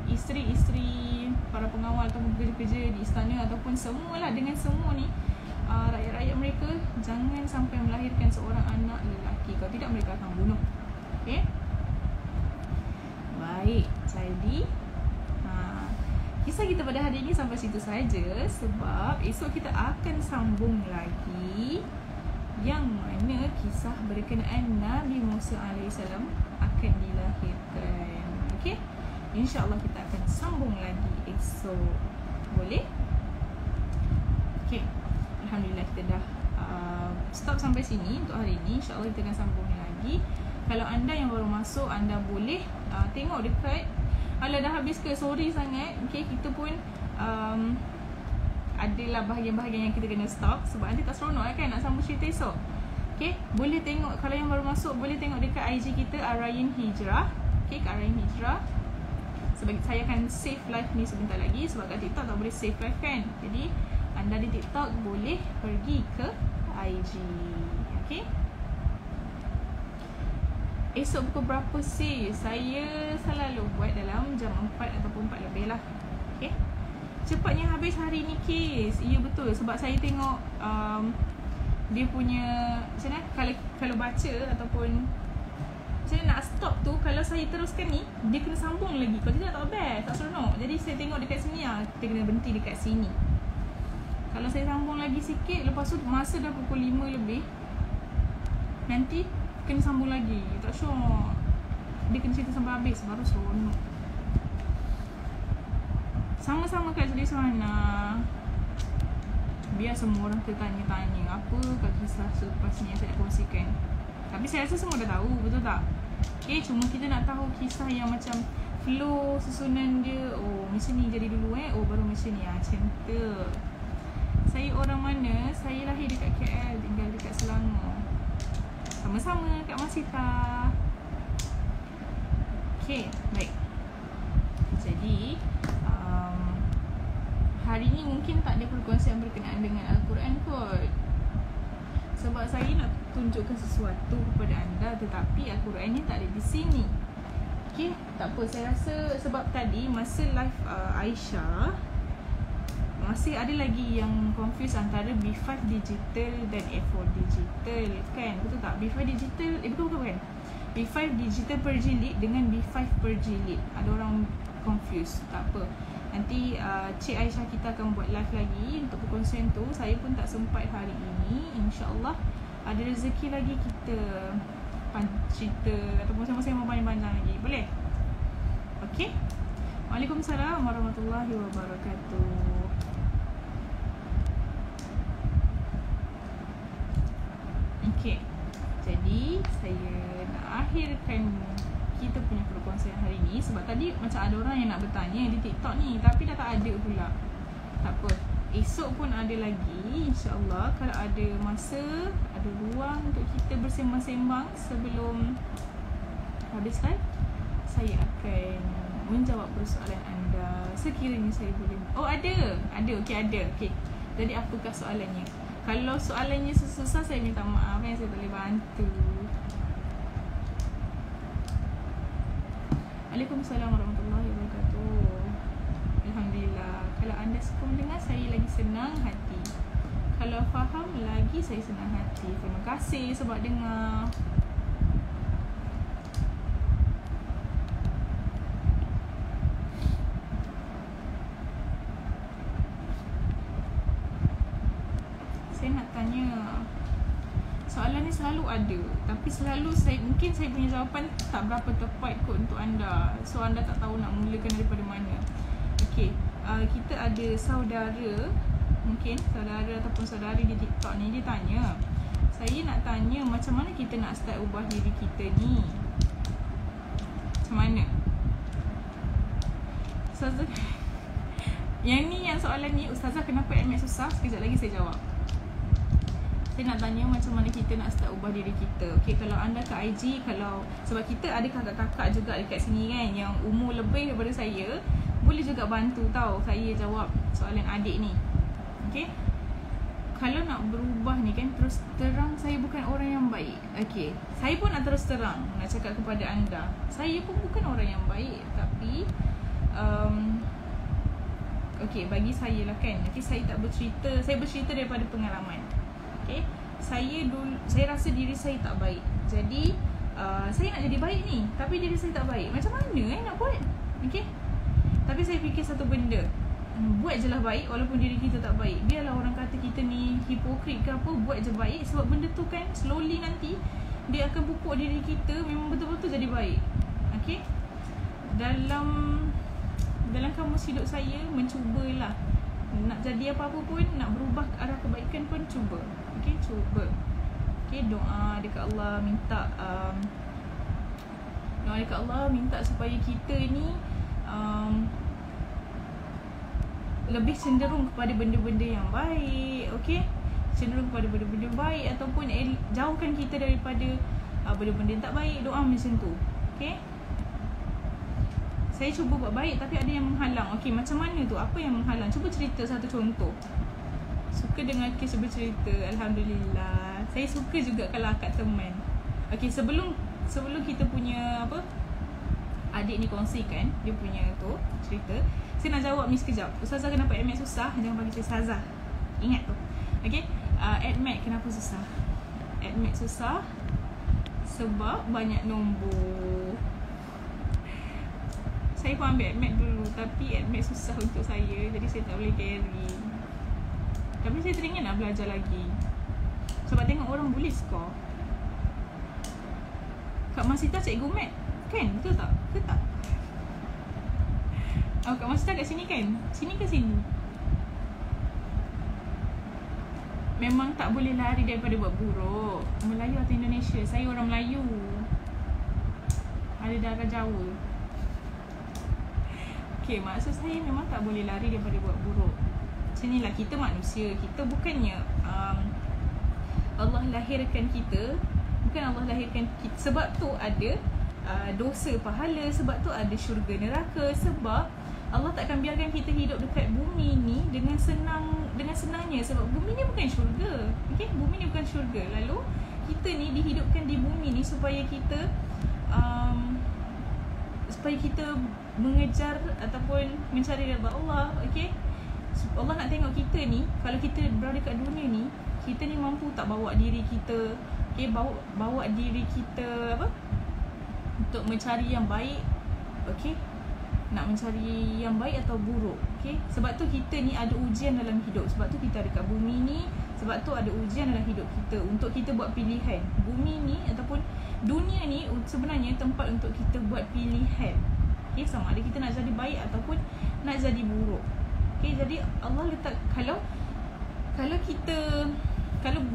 isteri-isteri para pengawal ataupun pekerja-pekerja di istana ataupun semualah, dengan semua ni rakyat-rakyat mereka jangan sampai melahirkan seorang anak lelaki, kalau tidak mereka akan bunuh. Okay, baik, jadi kisah kita pada hari ini sampai situ saja, sebab esok kita akan sambung lagi yang mana kisah berkenaan Nabi Musa AS akan dilahirkan. Okay, InsyaAllah kita akan sambung lagi esok. Boleh? Okay, Alhamdulillah kita dah stop sampai sini untuk hari ini. InsyaAllah kita akan sambung lagi. Kalau anda yang baru masuk, anda boleh tengok dekat. Alah, dah habis ke? Sorry sangat. Okay, kita pun adalah bahagian-bahagian yang kita kena stop sebab nanti tak seronok kan nak sambung cerita esok. Okay, boleh tengok. Kalau yang baru masuk, boleh tengok dekat IG kita Arayin Hijrah. Okay, kat Arayin Hijrah. Sebab saya akan save live ni sebentar lagi, sebab kat TikTok tak boleh save live kan. Jadi anda di TikTok boleh pergi ke IG. Okay, esok pukul berapa sih? Saya selalu buat dalam jam 4 ataupun 4 lebih lah. Okay, cepatnya habis hari ni kes. Ya betul, sebab saya tengok dia punya macam mana, kalau baca ataupun macam mana nak stop tu, kalau saya teruskan ni dia kena sambung lagi, kalau tidak tak best, tak seronok. Jadi saya tengok dekat sini lah, kita kena berhenti dekat sini. Kalau saya sambung lagi sikit, lepas tu masa dah pukul 5 lebih, nanti kena sambung lagi, tak syok. Dia kena cerita sampai habis baru seronok. Sama-sama kat jadi sana, biar semua orang tertanya-tanya apa kat kisah selepas ni yang saya nak kongsikan. Tapi saya rasa semua dah tahu, betul tak? Okay, cuma kita nak tahu kisah yang macam flow susunan dia. Oh, macam ni jadi dulu oh baru macam ni, macam tu. Saya orang mana? Saya lahir dekat KL, tinggal dekat Selangor. Sama-sama kat Masita. Okay, baik. Jadi hari ni mungkin tak ada perkongsian berkenaan dengan Al-Quran kot, sebab saya nak tunjukkan sesuatu kepada anda, tetapi Al-Quran ni tak ada di sini. Okay, tak apa. Saya rasa sebab tadi masa live Aisyah, masih ada lagi yang confuse antara B5 digital dan A4 digital kan, betul tak? B5 digital, bukan B5 digital per jilid dengan B5 per jilid. Ada orang confuse, tak apa. Nanti Cik Aisyah kita akan buat live lagi untuk perkongsian tu. Saya pun tak sempat hari ini. InsyaAllah ada rezeki lagi kita cerita ataupun sama-sama panjang-panjang lagi. Boleh? Okey. Waalaikumsalam warahmatullahi wabarakatuh. Okey. Jadi saya nak akhirkan kita punya perkongsian hari ni. Sebab tadi macam ada orang yang nak bertanya di TikTok ni, tapi dah tak ada pula. Tak apa, esok pun ada lagi, InsyaAllah. Kalau ada masa, ada ruang untuk kita bersembang-sembang sebelum habis live, saya akan menjawab persoalan anda sekiranya saya boleh. Oh ada. Okey, ada. Okey. Jadi apakah soalannya? Kalau soalannya susah, saya minta maaf yang saya tak boleh bantu. Waalaikumsalam warahmatullahi wabarakatuh. Alhamdulillah. Kalau anda suka mendengar, saya lagi senang hati. Kalau faham, lagi saya senang hati. Terima kasih sebab dengar. Saya nak tanya, soalan ni selalu ada, tapi selalu mungkin saya punya jawapan tak berapa tepat kot untuk anda. So anda tak tahu nak mulakan daripada mana. Okey, kita ada saudara, mungkin saudara ataupun saudari di TikTok ni, dia tanya, saya nak tanya macam mana kita nak start ubah diri kita ni. Macam mana? Ustazah, yang soalan ni, Ustazah kenapa admit susah? Sekejap lagi saya jawab. Saya nak tanya macam mana kita nak start ubah diri kita. Okay, kalau anda ke IG, sebab kita ada kakak-kakak juga dekat sini kan, yang umur lebih daripada saya, boleh juga bantu tau saya jawab soalan adik ni. Okay, kalau nak berubah ni kan, terus terang saya bukan orang yang baik. Okay, saya pun nak terus terang nak cakap kepada anda, saya pun bukan orang yang baik. Tapi okay, bagi saya lah kan, okay, saya tak bercerita, saya bercerita daripada pengalaman. Okay, saya rasa diri saya tak baik. Jadi saya nak jadi baik ni, tapi diri saya tak baik. Macam mana nak buat? Okay, tapi saya fikir satu benda, buat je lah baik walaupun diri kita tak baik. Biarlah orang kata kita ni hipokrit ke apa, buat je baik. Sebab benda tu kan slowly nanti dia akan pupuk diri kita memang betul-betul jadi baik. Okay, dalam kamus hidup saya, mencubalah nak jadi apa-apa pun, nak berubah ke arah kebaikan pun cuba. Okay, cuba. Okay, doa dekat Allah, minta supaya kita ni lebih cenderung kepada benda-benda yang baik. Okay, cenderung kepada benda-benda baik, ataupun jauhkan kita daripada benda-benda yang tak baik. Doa macam tu. Okay, saya cuba buat baik tapi ada yang menghalang. Okay, macam mana tu? Apa yang menghalang? Cuba cerita satu contoh. Suka dengar kes bercerita. Alhamdulillah. Saya suka juga kalau akak teman. Okay, sebelum kita punya adik ni kongsikan dia punya tu cerita, saya nak jawab ni sekejap. Ustazah kenapa admit susah? Jangan panggil saya Ustazah. Ingat tu. Okay, admit kenapa susah? Admit susah sebab banyak nombor. Saya pun ambil admit dulu, tapi admit susah untuk saya, jadi saya tak boleh carry. Tapi saya teringat nak belajar lagi, sebab tengok orang boleh skor. Kak Masita cikgu mat kan? Betul tak? Ke tak? Oh, Kak Masita kat sini kan? Sini ke sini? Memang tak boleh lari daripada buat buruk. Melayu atau Indonesia? Saya orang Melayu, ada darah Jawa. Okay, maksud saya memang tak boleh lari daripada buat buruk. Macam ni lah, kita manusia. Kita bukannya Allah lahirkan kita. Bukan Allah lahirkan kita. Sebab tu ada dosa pahala. Sebab tu ada syurga neraka. Sebab Allah takkan biarkan kita hidup dekat bumi ni dengan senangnya. Sebab bumi ni bukan syurga. Okay, bumi ni bukan syurga. Lalu kita ni dihidupkan di bumi ni supaya kita mengejar ataupun mencari redha Allah. Okay, Allah nak tengok kita ni, kalau kita berada kat dunia ni, kita ni mampu tak bawa diri kita, okay, bawa diri kita untuk mencari yang baik. Okay, nak mencari yang baik atau buruk. Okay? Sebab tu kita ni ada ujian dalam hidup. Sebab tu kita ada kat bumi ni. Sebab tu ada ujian dalam hidup kita untuk kita buat pilihan. Bumi ni ataupun dunia ni sebenarnya tempat untuk kita buat pilihan. Okay? Sama ada kita nak jadi baik ataupun nak jadi buruk. Okay? Jadi Allah letak, kalau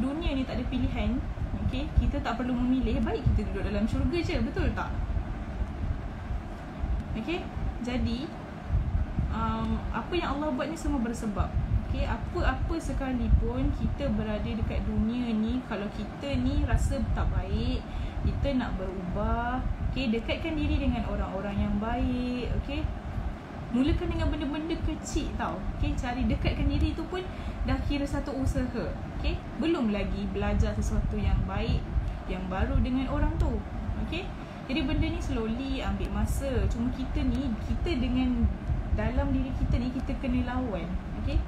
dunia ni tak ada pilihan, okay, kita tak perlu memilih, baik kita duduk dalam syurga je, betul tak? Okay? Jadi apa yang Allah buat ni semua bersebab. Okay? Apa-apa sekalipun kita berada dekat dunia ni, kalau kita ni rasa tak baik, kita nak berubah, okay, dekatkan diri dengan orang-orang yang baik. Okay? Mulakan dengan benda-benda kecil tau. Okay? Cari dekatkan diri tu pun dah kira satu usaha. Okay? Belum lagi belajar sesuatu yang baik, yang baru dengan orang tu. Okay? Jadi benda ni slowly ambil masa. Cuma kita dengan dalam diri kita ni, kita kena lawan. Okay?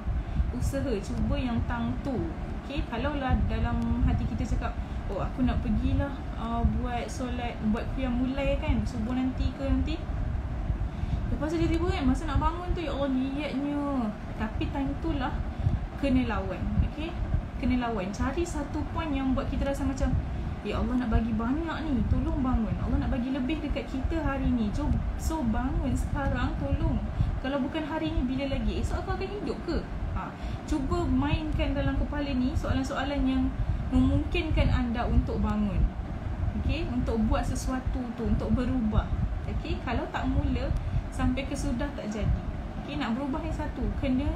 Usaha, cuba yang tangtu. Okay? Kalau lah dalam hati kita cakap, oh aku nak pergilah buat solat, buat qiyamul lail kan, subuh nanti ke nanti. Lepas tu tiba-tiba kan, masa nak bangun tu, ya Allah niatnya. Tapi time tu lah kena lawan. Okay? Kena lawan. Cari satu point yang buat kita rasa macam, ya Allah nak bagi banyak ni, tolong bangun. Allah nak bagi lebih dekat kita hari ni. So bangun sekarang, tolong. Kalau bukan hari ni, bila lagi? Esok aku akan hidup ke? Cuba mainkan dalam kepala ni soalan-soalan yang memungkinkan anda untuk bangun. Okay? Untuk buat sesuatu tu, untuk berubah. Okay? Kalau tak mula, sampai ke sudah tak jadi. Okay? Nak berubah yang satu, kena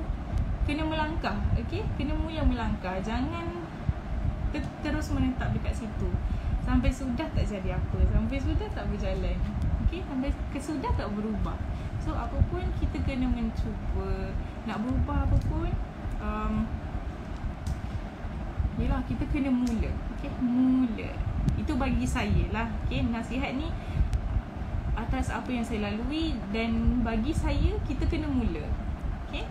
melangkah. Okay? Kena mula melangkah. Jangan terus menetap dekat situ sampai sudah tak jadi apa, sampai sudah tak berjalan. Okay? Sampai kesudah tak berubah. So apa pun kita kena mencuba. Nak berubah apa pun, yelah, kita kena mula. Okay? Mula. Itu bagi saya lah. Okay? Nasihat ni atas apa yang saya lalui, dan bagi saya, kita kena mula. Okay?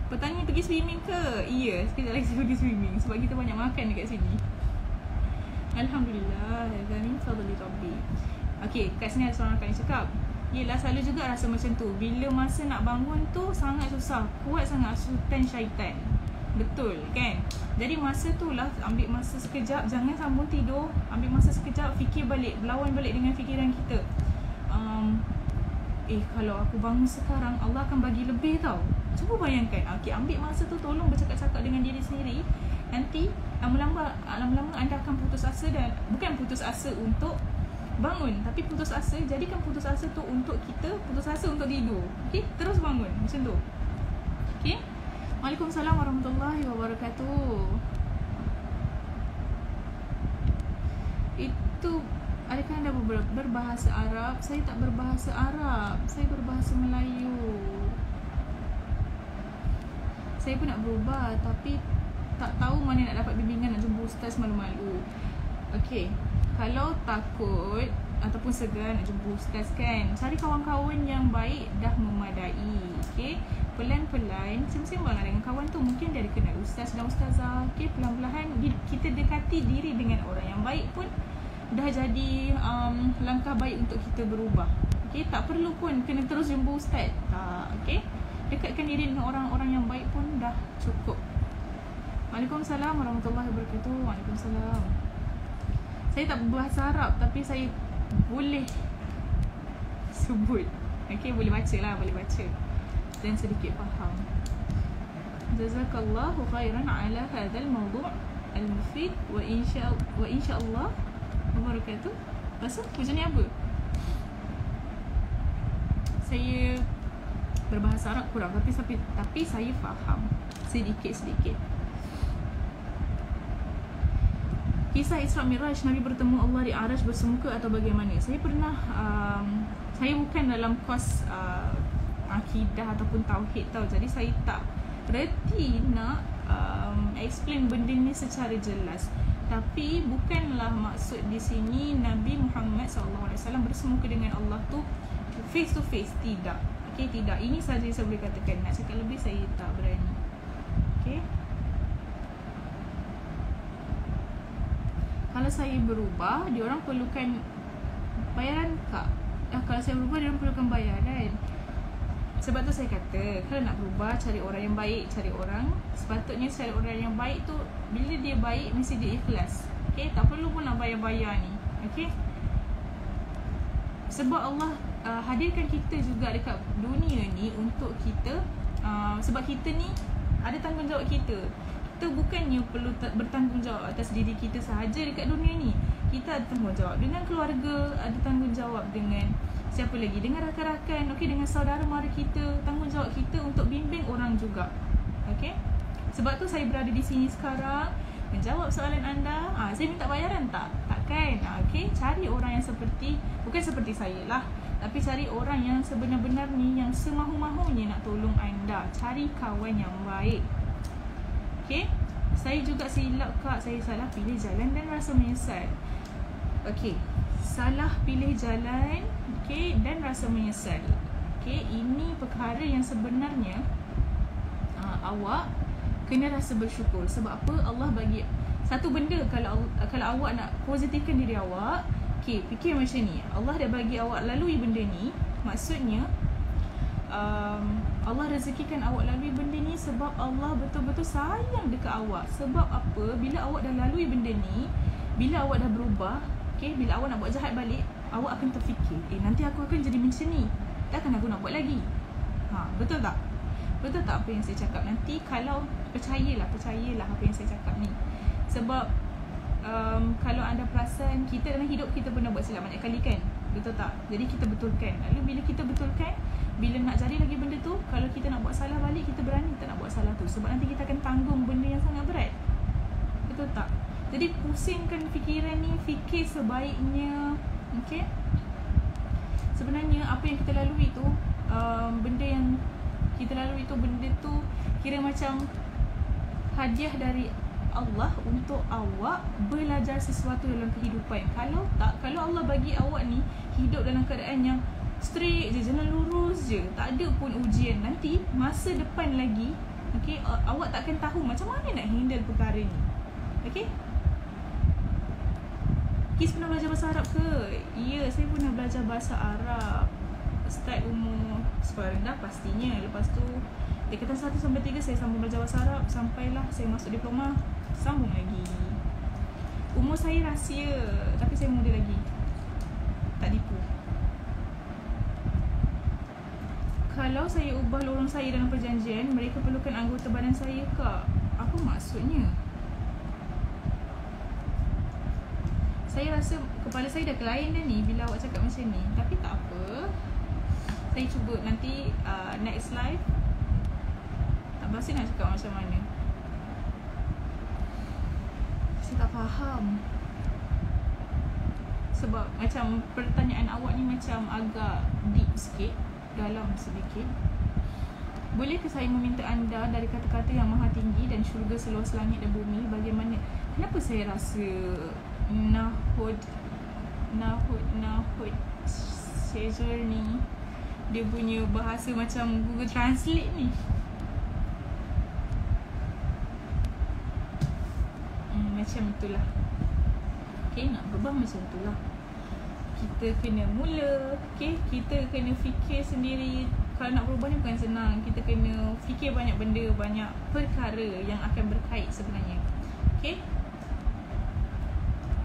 Bertanya pergi swimming ke? Ya, sekejap lagi saya pergi swimming sebab kita banyak makan dekat sini. Alhamdulillah, min fadli rabbi. Okay, kat sini ada seorang akan cakap, yelah, selalu juga rasa macam tu. Bila masa nak bangun tu sangat susah, kuat sangat sultan syaitan. Betul kan? Jadi masa tu lah, ambil masa sekejap, jangan sambung tidur. Ambil masa sekejap, fikir balik, berlawan balik dengan fikiran kita. Kalau aku bangun sekarang, Allah akan bagi lebih tau. Cuba bayangkan. Okay, ambil masa tu, tolong bercakap-cakap dengan diri sendiri. Nanti lama-lama anda akan putus asa, dan bukan putus asa untuk bangun, tapi putus asa, jadikan putus asa tu untuk kita, putus asa untuk tidur. Okay, terus bangun macam tu. Okay. Waalaikumsalam warahmatullahi wabarakatuh. Itu, adakah anda berbahasa Arab? Saya tak berbahasa Arab, saya berbahasa Melayu. Saya pun nak berubah, tapi tak tahu mana nak dapat bimbingan, nak jumpa ustaz, malu-malu. Okay, kalau takut ataupun segan nak jumpa ustaz kan, cari kawan-kawan yang baik dah memadai. Okay, pelan-pelan sembang-sembang dengan kawan tu. Mungkin dia ada kenal ustaz dan ustazah. Okay, pelan-pelan kita dekati diri dengan orang yang baik pun dah jadi langkah baik untuk kita berubah. Okay, tak perlu pun kena terus jumpa ustaz. Tak. Okay, dekatkan diri dengan orang-orang yang baik pun dah cukup. Waalaikumsalam warahmatullahi wabarakatuh. Waalaikumsalam. Saya tak berbahasa Arab, tapi saya boleh sebut. Okay, boleh baca lah, boleh baca dan sedikit faham. Jazakallahu khairan ala hadzal mawdu' al-mufid wa insyaallah wabarakatuh. Rasa macam ni apa? Saya berbahasa Arab kurang, tapi saya faham sedikit-sedikit. Kisah Isra Miraj, Nabi bertemu Allah di Arasy bersemuka atau bagaimana? Saya pernah, saya bukan dalam kos akidah ataupun tauhid tau. Jadi saya tak reti nak explain benda ni secara jelas. Tapi bukanlah maksud di sini Nabi Muhammad SAW bersemuka dengan Allah tu face to face. Tidak. Okay, tidak. Ini sahaja yang saya boleh katakan. Nak cakap lebih saya tak berani. Okay. Kalau saya berubah, diorang perlukan bayaran tak? Kalau saya berubah, diorang perlukan bayaran. Sebab tu saya kata, kalau nak berubah, cari orang yang baik. Sepatutnya cari orang yang baik tu, bila dia baik, mesti dia ikhlas. Okay, tak perlu pun nak bayar-bayar ni. Okay, sebab Allah hadirkan kita juga dekat dunia ni untuk kita, sebab kita ni ada tanggungjawab kita. Kita bukannya perlu bertanggungjawab atas diri kita sahaja dekat dunia ni. Kita ada tanggungjawab dengan keluarga, ada tanggungjawab dengan siapa lagi, dengan rakan-rakan, okey, dengan saudara mara kita. Tanggungjawab kita untuk bimbing orang juga. Okey, sebab tu saya berada di sini sekarang menjawab soalan anda. Saya minta bayaran tak? Takkan. Okey, cari orang yang bukan seperti saya lah, tapi cari orang yang sebenar-benar ni, yang semahu-mahunya nak tolong anda. Cari kawan yang baik. Okey, saya juga silap kak, saya salah pilih jalan dan rasa menyesal. Okey, salah pilih jalan, okey, dan rasa menyesal. Okey, ini perkara yang sebenarnya awak kena rasa bersyukur. Sebab apa? Allah bagi satu benda. Kalau awak nak positifkan diri awak, okey, fikir macam ni. Allah dah bagi awak lalui benda ni. Maksudnya Allah rezekikan awak lalui benda ni sebab Allah betul-betul sayang dekat awak. Sebab apa? Bila awak dah lalui benda ni, bila awak dah berubah, okay, bila awak nak buat jahat balik, awak akan terfikir, nanti aku akan jadi macam ni, takkan aku nak buat lagi. Betul tak? Betul tak apa yang saya cakap? Nanti kalau percayalah apa yang saya cakap ni. Sebab kalau anda perasan, kita dalam hidup kita pernah buat silap banyak kali kan? Betul tak? Jadi kita betulkan. Lalu bila kita betulkan, bila nak cari lagi benda tu, kalau kita nak buat salah balik, kita berani tak nak buat salah tu. Sebab nanti kita akan tanggung benda yang sangat berat. Betul tak? Jadi pusingkan fikiran ni, fikir sebaiknya. Okay, sebenarnya apa yang kita lalui tu, benda yang kita lalui tu, benda tu kira macam hadiah dari Allah untuk awak belajar sesuatu dalam kehidupan. Kalau tak, kalau Allah bagi awak ni hidup dalam keadaan yang straight je, jalan lurus je, tak ada pun ujian, nanti masa depan lagi, okay, awak takkan tahu macam mana nak handle perkara ni. Okay, Kis pernah belajar bahasa Arab ke? Ya, saya pernah belajar bahasa Arab. Start umur sekolah rendah pastinya. Lepas tu dekatan 1 sampai 3 saya sambung belajar bahasa Arab. Sampailah saya masuk diploma, sambung lagi. Umur saya rahsia, tapi saya muda lagi. Tak tipu. Kalau saya ubah lorong saya dalam perjanjian, mereka perlukan anggota badan saya kak. Apa maksudnya? Saya rasa kepala saya dah kelain dah ni bila awak cakap macam ni. Tapi tak apa, saya cuba nanti next live. Tak pasti nak cakap macam mana. Saya tak faham. Sebab macam pertanyaan awak ni macam agak deep sikit, dalam sedikit. Bolehkah saya meminta anda dari kata-kata yang maha tinggi dan syurga seluas langit dan bumi, bagaimana? Kenapa saya rasa Nahud Caesar ni dia punya bahasa macam Google Translate ni. Macam itulah. Okay, nak berubah macam itulah. Kita kena mula, okay, kita kena fikir sendiri. Kalau nak berubah ni bukan senang. Kita kena fikir banyak benda, banyak perkara yang akan berkait sebenarnya. Okay,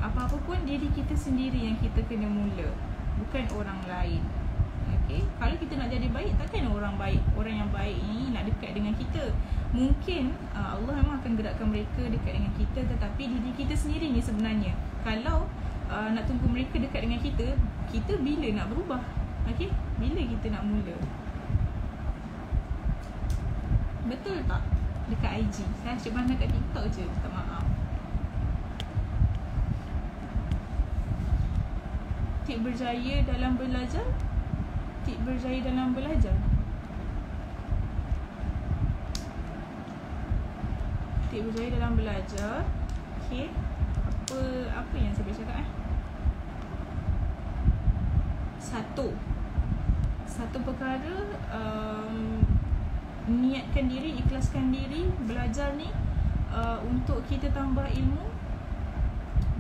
apa-apa pun diri kita sendiri yang kita kena mula, bukan orang lain. Okay, kalau kita nak jadi baik, takkan orang yang baik ni nak dekat dengan kita. Mungkin Allah memang akan gerakkan mereka dekat dengan kita, tetapi diri kita sendiri ni sebenarnya, kalau nak tunggu mereka dekat dengan kita, kita bila nak berubah? Okay, bila kita nak mula? Betul tak? Dekat IG, saya asyik pandang kat TikTok je, minta maaf. Tip berjaya dalam belajar. Tip berjaya dalam belajar. Tip berjaya dalam belajar. Okay, apa yang saya boleh cakap Satu perkara, niatkan diri, ikhlaskan diri. Belajar ni untuk kita tambah ilmu.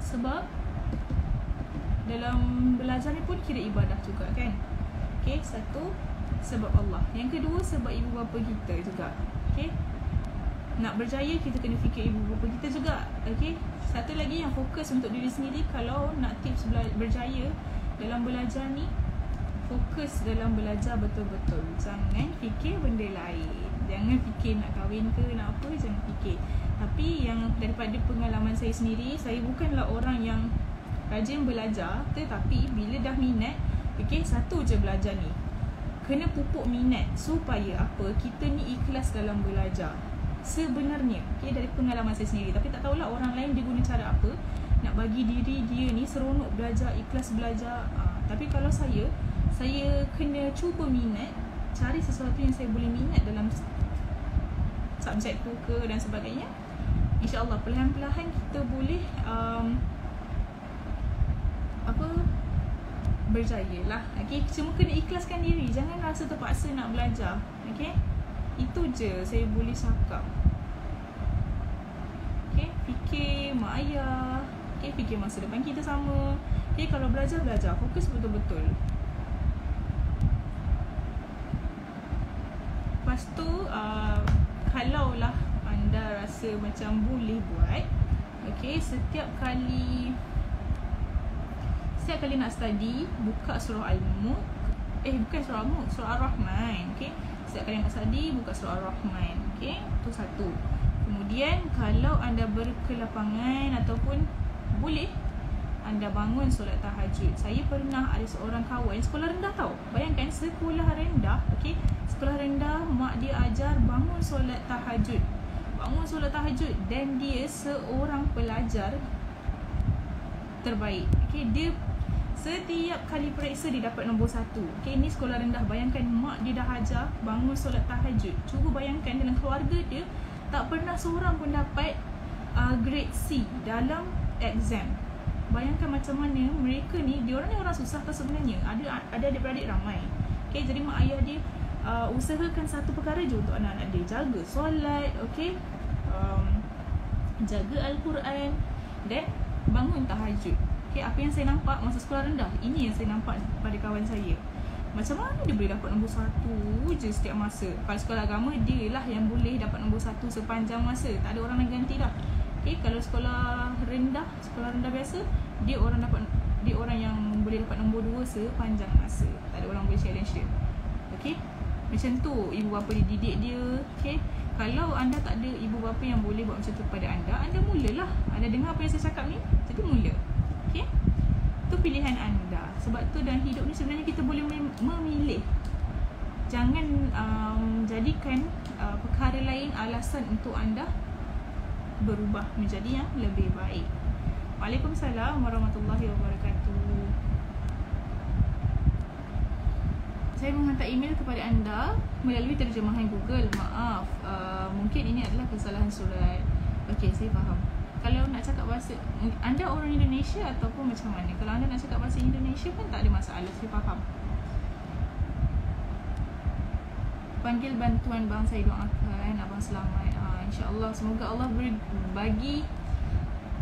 Sebab dalam belajar ni pun kira ibadah juga kan. Okay, sebab Allah. Yang kedua, sebab ibu bapa kita juga. Okay, nak berjaya kita kena fikir ibu bapa kita juga. Okay, satu lagi yang fokus untuk diri sendiri. Kalau nak tips berjaya dalam belajar ni, fokus dalam belajar betul-betul. Jangan fikir benda lain. Jangan fikir nak kahwin ke nak apa, jangan fikir. Tapi yang daripada pengalaman saya sendiri, saya bukanlah orang yang rajin belajar, tetapi bila dah minat, okay, satu je belajar ni, kena pupuk minat supaya apa, kita ni ikhlas dalam belajar sebenarnya. Okay, dari pengalaman saya sendiri. Tapi tak tahulah orang lain dia guna cara apa nak bagi diri dia ni seronok belajar, ikhlas belajar. Tapi kalau saya kena cuba minat, cari sesuatu yang saya boleh minat dalam subjekku ke dan sebagainya. InsyaAllah perlahan-perlahan kita boleh berjaya lah. Okay, cuma kena ikhlaskan diri. Jangan rasa terpaksa nak belajar. Okay, itu je saya boleh cakap. Okay, fikir mak ayah. Okay, fikir masa depan kita sama. Okay, kalau belajar, fokus betul-betul. Lepas tu kalaulah anda rasa macam boleh buat, okay, setiap kali nak study, buka surah Al-Mulk. Bukan surah Al-Mulk, surah Ar-Rahman. Okay, setiap kali nak study, buka surah Ar-Rahman. Okay, tu satu. Kemudian kalau anda berkelapangan ataupun boleh, anda bangun solat tahajud. Saya pernah ada seorang kawan sekolah rendah tau. Bayangkan sekolah rendah, okay, sekolah rendah, mak dia ajar bangun solat tahajud. Bangun solat tahajud, dan dia seorang pelajar terbaik. Okay, dia setiap kali periksa dia dapat nombor 1. Okay, ni sekolah rendah. Bayangkan mak dia dah ajar bangun solat tahajud. Cuba bayangkan dalam keluarga dia tak pernah seorang pun dapat grade C dalam exam. Bayangkan macam mana mereka ni, diorang ni orang susah kan sebenarnya. Ada adik-beradik ramai. Okay, jadi mak ayah dia usahakan satu perkara je untuk anak-anak dia. Jaga solat, okay, jaga Al-Quran dan bangun tahajud. Okay, apa yang saya nampak masa sekolah rendah, ini yang saya nampak pada kawan saya. Macam mana dia boleh dapat nombor 1 je setiap masa? Kalau sekolah agama, dia lah yang boleh dapat nombor 1 sepanjang masa. Tak ada orang yang ganti dah. Okay, kalau sekolah rendah biasa, dia orang yang boleh dapat nombor 2 sepanjang masa. Tak ada orang boleh challenge dia. Okay, macam tu ibu bapa dia didik dia. Okay, kalau anda tak ada ibu bapa yang boleh buat macam tu pada anda mulalah. Anda dengar apa yang saya cakap ni, jadi mula. Okay, tu pilihan anda. Sebab tu dalam hidup ni sebenarnya kita boleh memilih. Jangan jadikan perkara lain alasan untuk anda berubah menjadi yang lebih baik. Waalaikumsalam warahmatullahi wabarakatuh. Saya menghantar email kepada anda melalui terjemahan Google. Maaf, mungkin ini adalah kesalahan surat. Okey, saya faham. Kalau nak cakap bahasa, anda orang Indonesia ataupun macam mana? Kalau anda nak cakap bahasa Indonesia pun tak ada masalah, saya faham. Panggil bantuan bang, saya doakan abang selamat. InsyaAllah, semoga Allah bagi,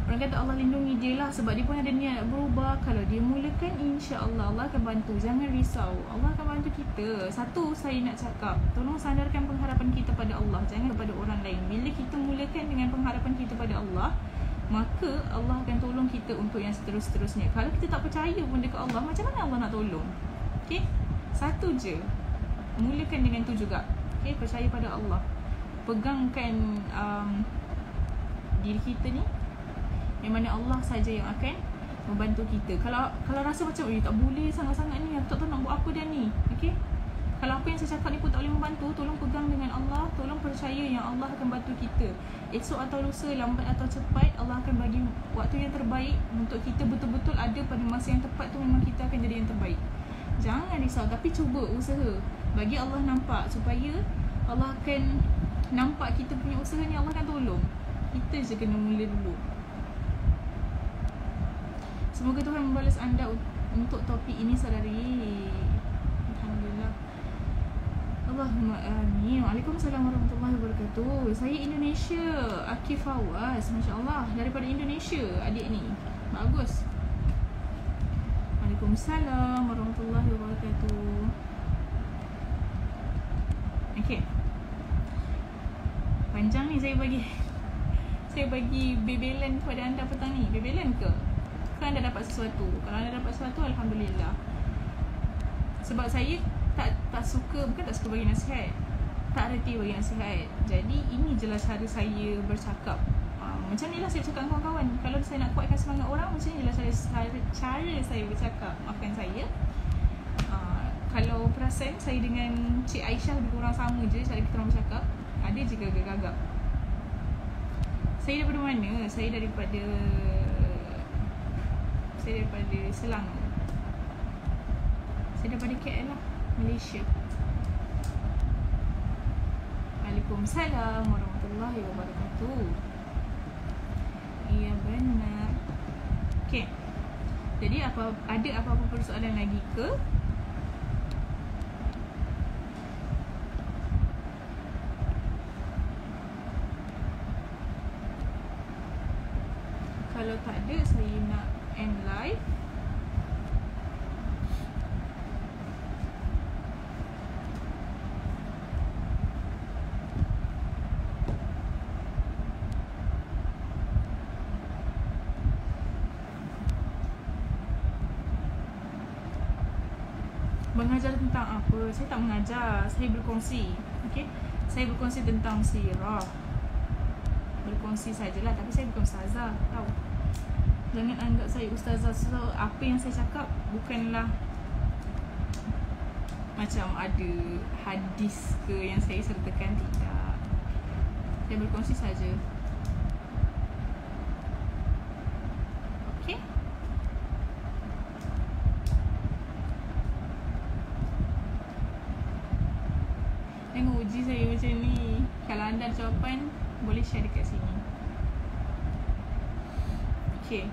orang kata Allah lindungi dia lah, sebab dia pun ada niat nak berubah. Kalau dia mulakan, insyaAllah Allah akan bantu. Jangan risau, Allah akan bantu kita. Satu, saya nak cakap, tolong sandarkan pengharapan kita pada Allah, jangan kepada orang lain. Bila kita mulakan dengan pengharapan kita pada Allah, maka Allah akan tolong kita untuk yang seterusnya. Kalau kita tak percaya pun dekat Allah, macam mana Allah nak tolong? Okay, satu je, mulakan dengan tu juga. Okay, percaya pada Allah. Pegangkan diri kita ni, yang mana Allah saja yang akan membantu kita. Kalau rasa macam tak boleh sangat-sangat ni, aku tak tahu nak buat apa dah ni. Okay, kalau apa yang saya cakap ni pun tak boleh membantu, tolong pegang dengan Allah. Tolong percaya yang Allah akan bantu kita. Esok atau lusa, lambat atau cepat, Allah akan bagi waktu yang terbaik untuk kita betul-betul ada pada masa yang tepat tu. Memang kita akan jadi yang terbaik. Jangan risau, tapi cuba usaha bagi Allah nampak, supaya Allah akan nampak kita punya usaha ni, Allah akan tolong. Kita je kena mula dulu. Semoga Tuhan membalas anda untuk topik ini, saudari. Alhamdulillah. Allahumma amin. Waalaikumsalam warahmatullahi wabarakatuh. Saya Indonesia, Akif Fawaz. Masya Allah, daripada Indonesia adik ni. Bagus. Waalaikumsalam warahmatullahi wabarakatuh. Okay, panjang ni saya bagi bebelan kepada anda petang ni. Bebelan ke? Kan anda dapat sesuatu. Kalau anda dapat sesuatu, alhamdulillah. Sebab saya tak suka, bukan tak suka bagi nasihat, tak reti bagi nasihat. Jadi ini je lah cara saya bercakap. Macam ni lah saya bercakap dengan kawan-kawan. Kalau saya nak kuatkan semangat orang, macam ni je lah cara saya bercakap. Maafkan saya. Kalau perasan saya dengan Cik Aisyah lebih kurang sama je cara kita orang bercakap. Ada je gagap-gagap. Saya daripada mana? Saya daripada Selangor. Saya daripada KL lah, Malaysia. Waalaikumsalam warahmatullahi wabarakatuh. Iya benar. Okay, jadi ada apa-apa persoalan lagi ke? Kalau tak ada, saya nak end live. Mengajar tentang apa? Saya tak mengajar, saya berkongsi. Okay? Saya berkongsi tentang sirah. Berkongsi sajalah, tapi saya bukan ustazah, tahu. Jangan anggap saya ustazah. So, apa yang saya cakap bukanlah macam ada hadis ke yang saya sertakan, tidak. Saya berkongsi saja. Okay? Jangan uji saya macam ni. Kalau anda ada jawapan, boleh share dekat sini. Okay,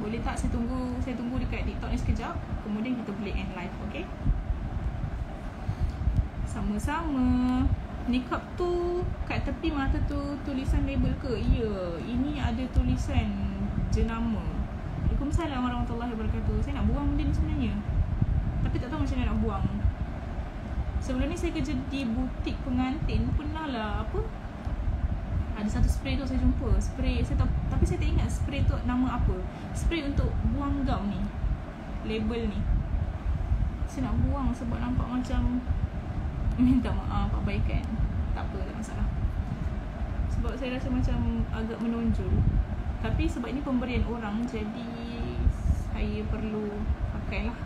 boleh tak saya tunggu dekat TikTok ni sekejap, kemudian kita boleh end live. Okay, sama-sama. Niqab tu kat tepi mata tu tulisan label ke? Ya, ini ada tulisan jenama. Waalaikumsalam warahmatullahi wabarakatuh. Saya nak buang benda ni sebenarnya, tapi tak tahu macam mana nak buang. Sebelum ni saya kerja di butik pengantin. Pernah lah ada satu spray tu saya jumpa. Spray saya tahu, tapi saya tak ingat spray tu nama apa. Spray untuk buang gam ni, label ni. Saya nak buang sebab nampak macam, minta maaf abaikan. Tak apa, tak masalah. Sebab saya rasa macam agak menonjol. Tapi sebab ini pemberian orang, jadi saya perlu pakailah.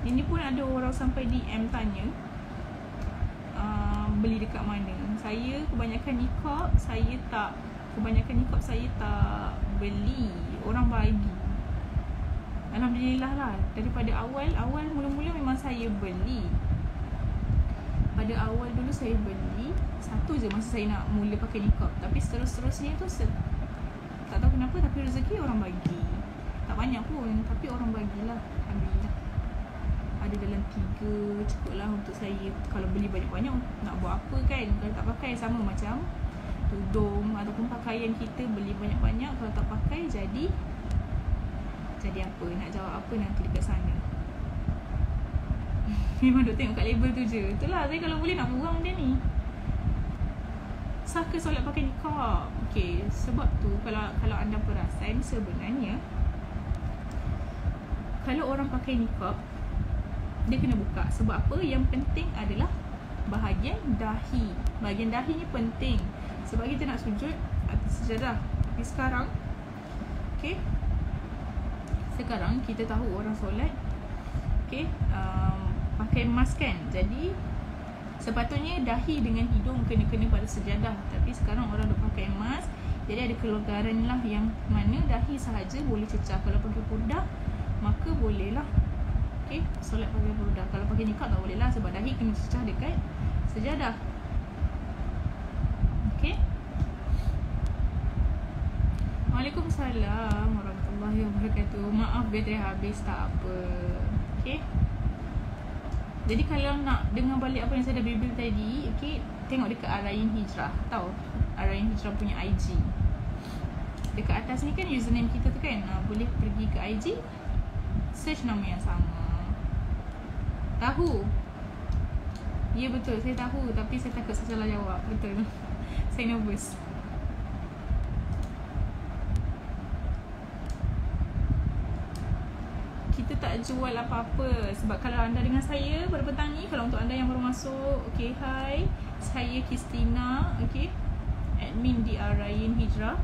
Ini pun ada orang sampai DM tanya beli dekat mana. Saya kebanyakan niqab saya tak beli, orang bagi. Alhamdulillah lah, daripada awal mula-mula memang saya beli. Pada awal dulu saya beli satu je masa saya nak mula pakai niqab. Tapi seterusnya tu tak tahu kenapa, tapi rezeki orang bagi. Tak banyak pun, tapi orang bagilah. Alhamdulillah. Ada dalam 3 cukup lah untuk saya. Kalau beli banyak-banyak nak buat apa kan? Kalau tak pakai, sama macam tudung ataupun pakaian kita, beli banyak-banyak, kalau tak pakai jadi apa? Nak jawab apa nanti dekat sana? Memang duk tengok kat label tu je. Itulah, saya kalau boleh nak buang benda ni. Sah ke solat pakai niqab? Okay, sebab tu kalau anda perasan, sebenarnya kalau orang pakai niqab, dia kena buka. Sebab apa? Yang penting adalah bahagian dahi. Bahagian dahi ni penting sebab kita nak sujud atas sejadah. Tapi sekarang, okay, sekarang kita tahu orang solat, okay, pakai mask kan. Jadi sepatutnya dahi dengan hidung kena pada sejadah. Tapi sekarang orang dah pakai mask, jadi ada kelonggaran lah yang mana dahi sahaja boleh cecah. Kalau pakai purdah maka boleh lah, okay, solat pakai purdah. Kalau pakai niqab tak boleh lah sebab dahi kena cecah dekat sejadah. Okay. Waalaikumsalam warahmatullahi wabarakatuh. Maaf bateri habis, tak apa. Okay. Jadi kalau nak dengar balik apa yang saya dah bimbing tadi, okay, tengok dekat Arayin Hijrah. Tahu Arayin Hijrah punya IG. Dekat atas ni kan username kita tu kan. Boleh pergi ke IG, search nama yang sama. Tahu. Ya betul, saya tahu tapi saya takut saya salah jawab. Betul. Saya nervous. Kita tak jual apa-apa. Sebab kalau anda dengan saya pada petang ni, kalau untuk anda yang baru masuk, okay, hi, saya Kristina, okay, admin di Arayin Hijrah.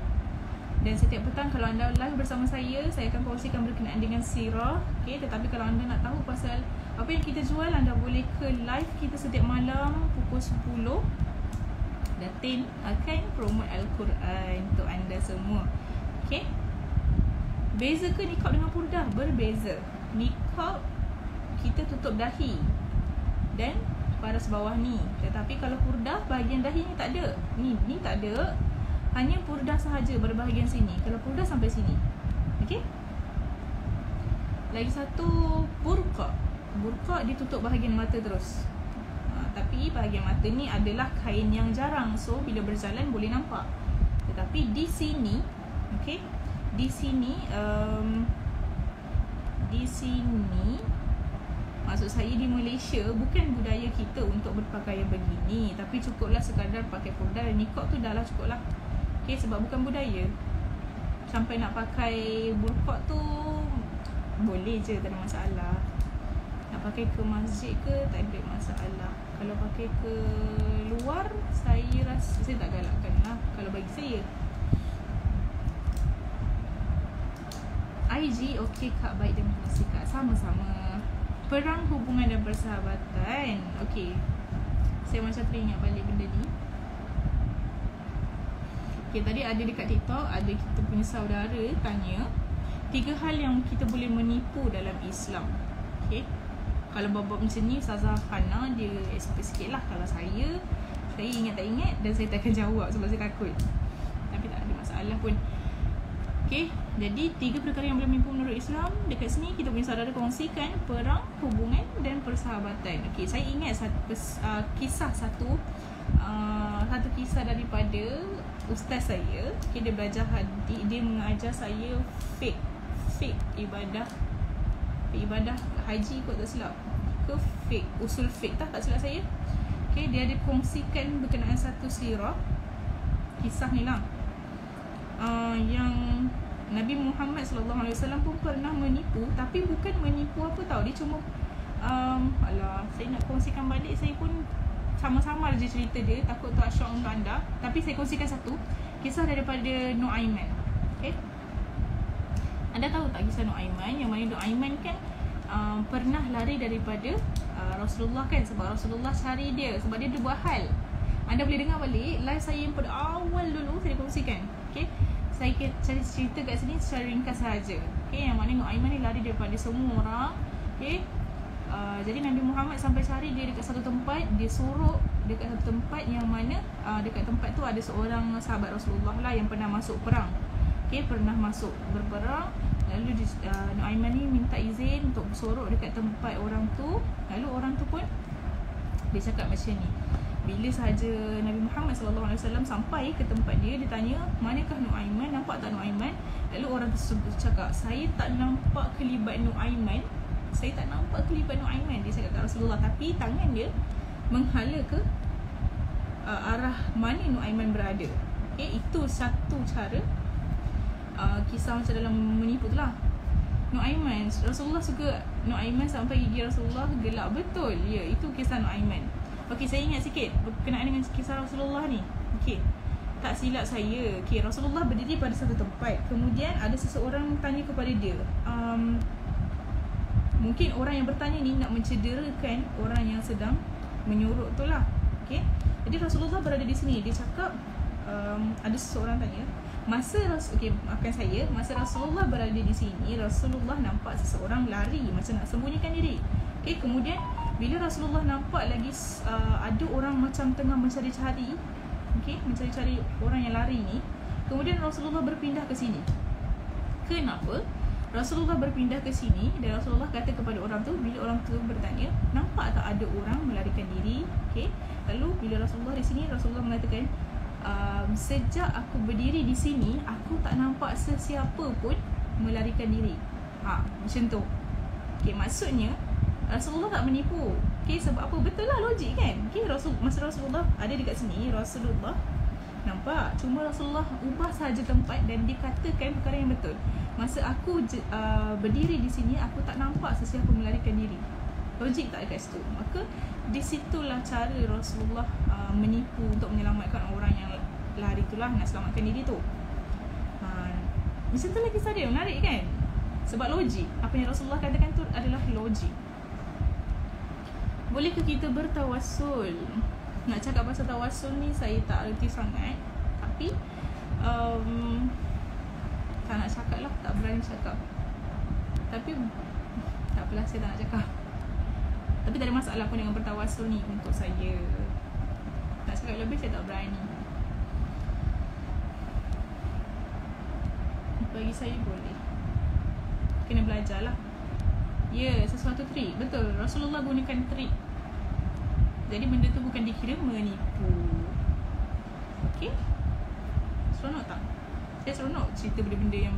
Dan setiap petang kalau anda live bersama saya akan kongsikan berkenaan dengan sirah, okay. Tetapi kalau anda nak tahu pasal apa yang kita jual, anda boleh ke live kita setiap malam pukul 10. Datin akan promote Al-Quran untuk anda semua, okay. Beza ke niqab dengan purdah? Berbeza. Niqab kita tutup dahi dan paras bawah ni. Tetapi kalau purdah, bahagian dahi ni tak ada. Ni tak ada. Hanya purdah sahaja pada bahagian sini. Kalau purdah sampai sini. Okey? Lagi satu, burqa. Burqa dia tutup bahagian mata terus. Tapi bahagian mata ni adalah kain yang jarang. So bila berjalan boleh nampak. Tetapi di sini, okey, di sini maksud saya di Malaysia bukan budaya kita untuk berpakaian begini, tapi cukuplah sekadar pakai purdah dan niqab tu dah lah cukup lah, okay, sebab bukan budaya. Sampai nak pakai burqa tu boleh je, tak ada masalah. Nak pakai ke masjid ke tak ada masalah. Kalau pakai ke luar, saya rasa saya tak galakkan lah kalau bagi saya. IG, okey Kak, baik, terima kasih Kak. Sama-sama. Perang hubungan dan persahabatan. Okey, saya macam teringat balik benda ni. Okey, tadi ada dekat TikTok, ada kita punya saudara tanya 3 hal yang kita boleh menipu dalam Islam. Okey, kalau bab-bab macam ni Ustazah Hana dia expert sikit lah. Kalau saya ingat tak ingat dan saya tak akan jawab sebab saya takut. Tapi tak ada masalah pun. Okay, jadi 3 perkara yang boleh menipu menurut Islam. Dekat sini kita punya saudara kongsikan perang, hubungan dan persahabatan. Okay, saya ingat kisah satu kisah daripada ustaz saya. Okay, dia belajar hadis, dia mengajar saya fake ibadah haji kot tak silap ke fake, usul fake tak silap saya. Okay, dia ada kongsikan berkenaan satu sirah, kisah ni lah. Yang Nabi Muhammad SAW pun pernah menipu, tapi bukan menipu apa tau, dia cuma saya nak kongsikan balik, saya pun sama-sama je cerita dia, takut tak syok untuk anda. Tapi saya kongsikan satu kisah daripada Nu'aiman. Okay, anda tahu tak kisah Nu'aiman? Yang mana Nu'aiman kan pernah lari daripada Rasulullah kan, sebab Rasulullah cari dia, sebab dia ada buat hal. Anda boleh dengar balik live saya yang pada awal dulu saya kongsikan. Okay, saya cari cerita kat sini secara ringkas sahaja. Okay, yang mana Nu'aiman ni lari daripada semua orang. Okay, jadi Nabi Muhammad sampai cari dia dekat satu tempat. Dia suruh dekat satu tempat yang mana dekat tempat tu ada seorang sahabat Rasulullah lah yang pernah masuk perang. Okay, pernah masuk berperang. Lalu Nu'aiman ni minta izin untuk bersorok dekat tempat orang tu. Lalu orang tu pun dia cakap macam ni. Bila sahaja Nabi Muhammad SAW sampai ke tempat dia, dia tanya, manakah Nu'aiman, nampak tak Nu'aiman? Lalu orang tersebut cakap, saya tak nampak kelibat Nu'aiman. Saya tak nampak kelibat Nu'aiman. Dia cakap kat Rasulullah, tapi tangan dia menghala ke arah mana Nu'aiman berada. Okay, itu satu cara kisah macam dalam menipu tu lah. Nu'aiman, Rasulullah suka Nu'aiman sampai gigi Rasulullah gelap. Betul, ya, itu kisah Nu'aiman. Okey, saya ingat sikit berkenaan dengan kisah Rasulullah ni. Okey, tak silap saya, okey, Rasulullah berdiri pada satu tempat. Kemudian ada seseorang tanya kepada dia. Mungkin orang yang bertanya ni nak mencederakan orang yang sedang menyuruh tu lah. Okey, jadi Rasulullah berada di sini. Dia cakap, ada seseorang tanya, masa Rasulullah berada di sini, Rasulullah nampak seseorang lari macam nak sembunyikan diri. Okey, kemudian bila Rasulullah nampak lagi ada orang macam tengah mencari-cari, okey, mencari-cari orang yang lari ni, kemudian Rasulullah berpindah ke sini. Kenapa Rasulullah berpindah ke sini? Dan Rasulullah kata kepada orang tu, bila orang tu bertanya, nampak tak ada orang melarikan diri? Okey, lalu bila Rasulullah di sini, Rasulullah mengatakan, sejak aku berdiri di sini, aku tak nampak sesiapa pun melarikan diri. Macam tu. Okey, maksudnya Rasulullah tak menipu. Okay, sebab apa? Betul lah, logik kan. Okay, masa Rasulullah ada dekat sini, Rasulullah nampak, cuma Rasulullah ubah sahaja tempat dan dikatakan perkara yang betul. Masa aku berdiri di sini, aku tak nampak sesiapa melarikan diri. Logik tak dekat situ? Maka di situlah cara Rasulullah menipu untuk menyelamatkan orang yang lari itulah, nak selamatkan diri tu. Macam tu lah kisah dia, menarik kan? Sebab logik. Apa yang Rasulullah katakan tu adalah logik. Bolehkah kita bertawassul? Nak cakap pasal tawassul ni saya tak erti sangat. Tapi tak nak cakap lah, tak berani cakap. Tapi tak apalah, saya tak nak cakap. Tapi tak ada masalah pun dengan bertawassul ni untuk saya. Nak cakap lebih saya tak berani. Bagi saya boleh. Kena belajar lah. Ya, sesuatu trik. Betul, Rasulullah gunakan trik. Jadi benda tu bukan dikira menipu. Okay, seronok tak? Saya seronok cerita benda-benda yang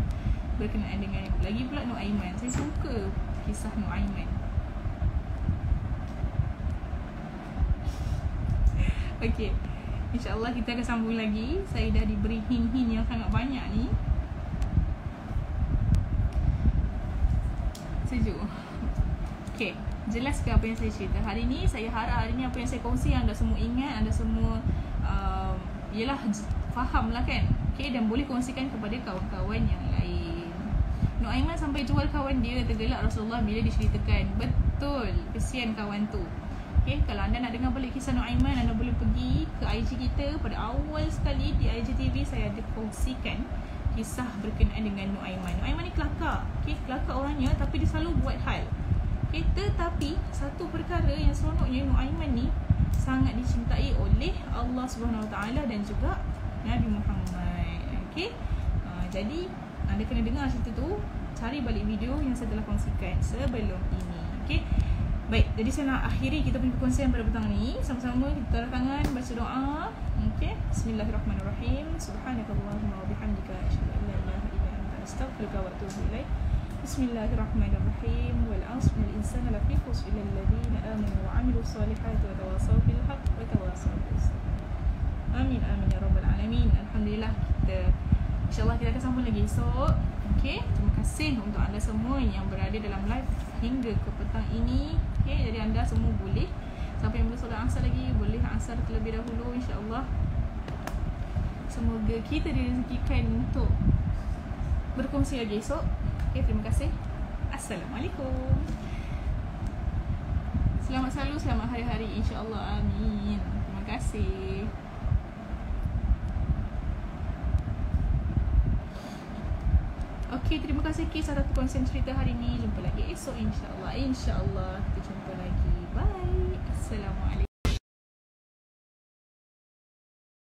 berkenaan dengan, lagi pula Nuaiman. Saya suka kisah Nuaiman. Okay, InsyaAllah kita akan sambung lagi. Saya dah diberi hint-hint yang sangat banyak ni. Sejuk. Okay, jelas ke apa yang saya cerita hari ni? Saya harap hari ni apa yang saya kongsi anda semua ingat, anda semua yelah, faham lah kan. Okay, dan boleh kongsikan kepada kawan-kawan yang lain. Nuaiman sampai jual kawan dia, tergelak Rasulullah bila diceritakan. Betul, kesian kawan tu. Okay, kalau anda nak dengar balik kisah Nuaiman, anda boleh pergi ke IG kita. Pada awal sekali di IGTV saya ada kongsikan kisah berkenaan dengan Nuaiman. Nuaiman ni kelakar. Okay, kelakar orangnya, tapi dia selalu buat hal. Okay, tetapi satu perkara yang seronoknya, Nuaiman ni sangat dicintai oleh Allah SWT dan juga Nabi Muhammad. Okay, jadi anda kena dengar cerita tu, cari balik video yang saya telah kongsikan sebelum ini. Okay, baik, jadi saya nak akhiri kita punya perkongsian pada petang ni. Sama-sama kita taruh tangan, baca doa. Okay, Bismillahirrahmanirrahim. Subhanakallahumma wa bihamdika, asyhadu an la ilaha illa anta, astaghfiruka wa atubu ilaik. Bismillahirrahmanirrahim. Wal 'asri innal insana lafi khusr illa alladhina amanu wa 'amilus solihati wa tawassaw bil haqq wa tawassaw bis sabr. Amin amin ya rabbal alamin. Alhamdulillah, InsyaAllah kita akan sambung lagi esok. Okay, terima kasih untuk anda semua yang berada dalam live hingga ke petang ini. Okay, jadi anda semua boleh, siapa yang belum solat asar lagi, boleh asar terlebih dahulu insyaAllah. Semoga kita direzekikan untuk berkongsi lagi esok. Okay, terima kasih. Assalamualaikum. Selamat selalu, selamat hari-hari insyaAllah. Amin. Terima kasih. Okay, terima kasih kisah satu konsen cerita hari ni. Jumpa lagi esok insyaAllah. InsyaAllah kita jumpa lagi. Bye. Assalamualaikum.